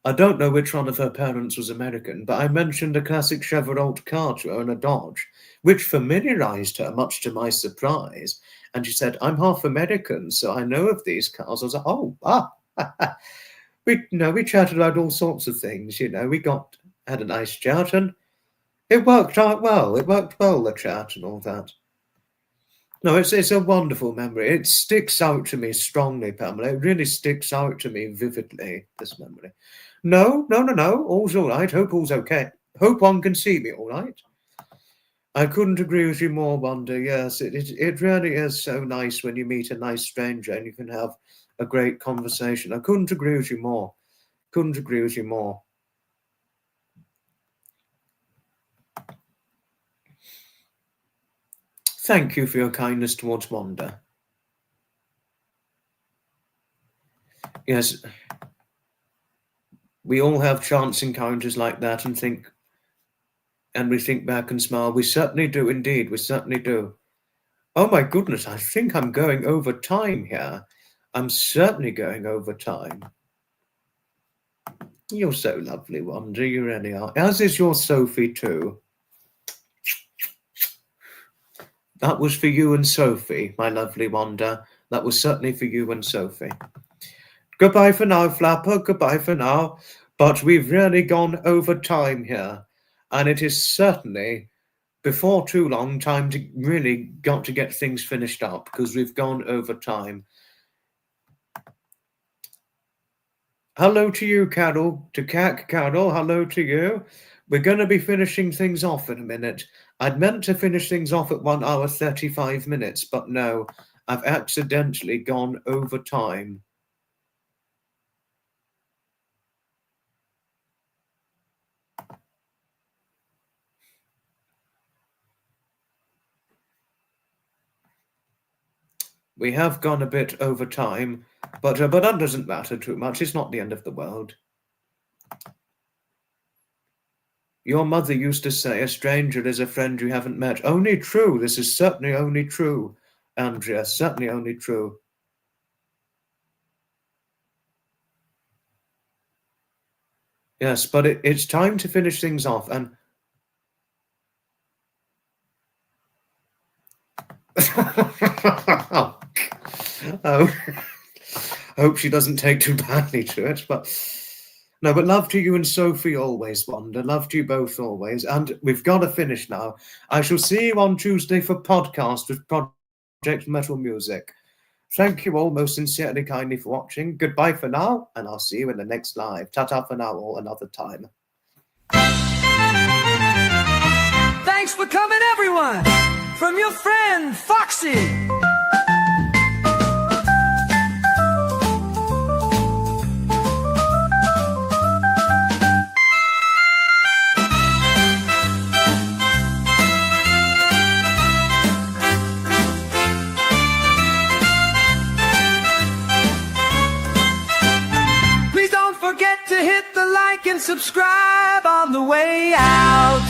I don't know which one of her parents was American, but I mentioned a classic Chevrolet car to her and a Dodge, which familiarized her, much to my surprise. And she said, I'm half American, so I know of these cars. I was like, oh, we chatted about all sorts of things, we had a nice chat, and it worked out well. It worked well, the chat and all that. No, it's a wonderful memory. It sticks out to me strongly, Pamela. It really sticks out to me vividly, this memory. No. All's all right. Hope all's okay. Hope one can see me all right. I couldn't agree with you more, Wanda. Yes, it really is so nice when you meet a nice stranger and you can have a great conversation. I couldn't agree with you more. Couldn't agree with you more. Thank you for your kindness towards Wanda. Yes, we all have chance encounters like that and we think back and smile. We certainly do indeed. We certainly do. Oh my goodness, I think I'm going over time here. I'm certainly going over time. You're so lovely, Wanda. You really are. As is your Sophie too. That was for you and Sophie, my lovely Wanda. That was certainly for you and Sophie. Goodbye for now, Flapper. Goodbye for now. But we've really gone over time here. And it is certainly, before too long, time to really got to get things finished up because we've gone over time. Hello to you, Carol. To Carol, hello to you. We're going to be finishing things off in a minute. I'd meant to finish things off at 1 hour 35 minutes, but no, I've accidentally gone over time. We have gone a bit over time, but that doesn't matter too much. It's not the end of the world. Your mother used to say, a stranger is a friend you haven't met. Only true. This is certainly only true, Andrea. Certainly only true. Yes, but it's time to finish things off. And oh, hope she doesn't take too badly to it. But no, but love to you and Sophie always, Wanda. Love to you both always. And we've got to finish now. I shall see you on Tuesday for podcast with Project Metal Music. Thank you all most sincerely, kindly for watching. Goodbye for now, and I'll see you in the next live. Ta-ta for now, all another time. Thanks for coming, everyone. From your friend, Foxy. Please don't forget to hit the like and subscribe on the way out.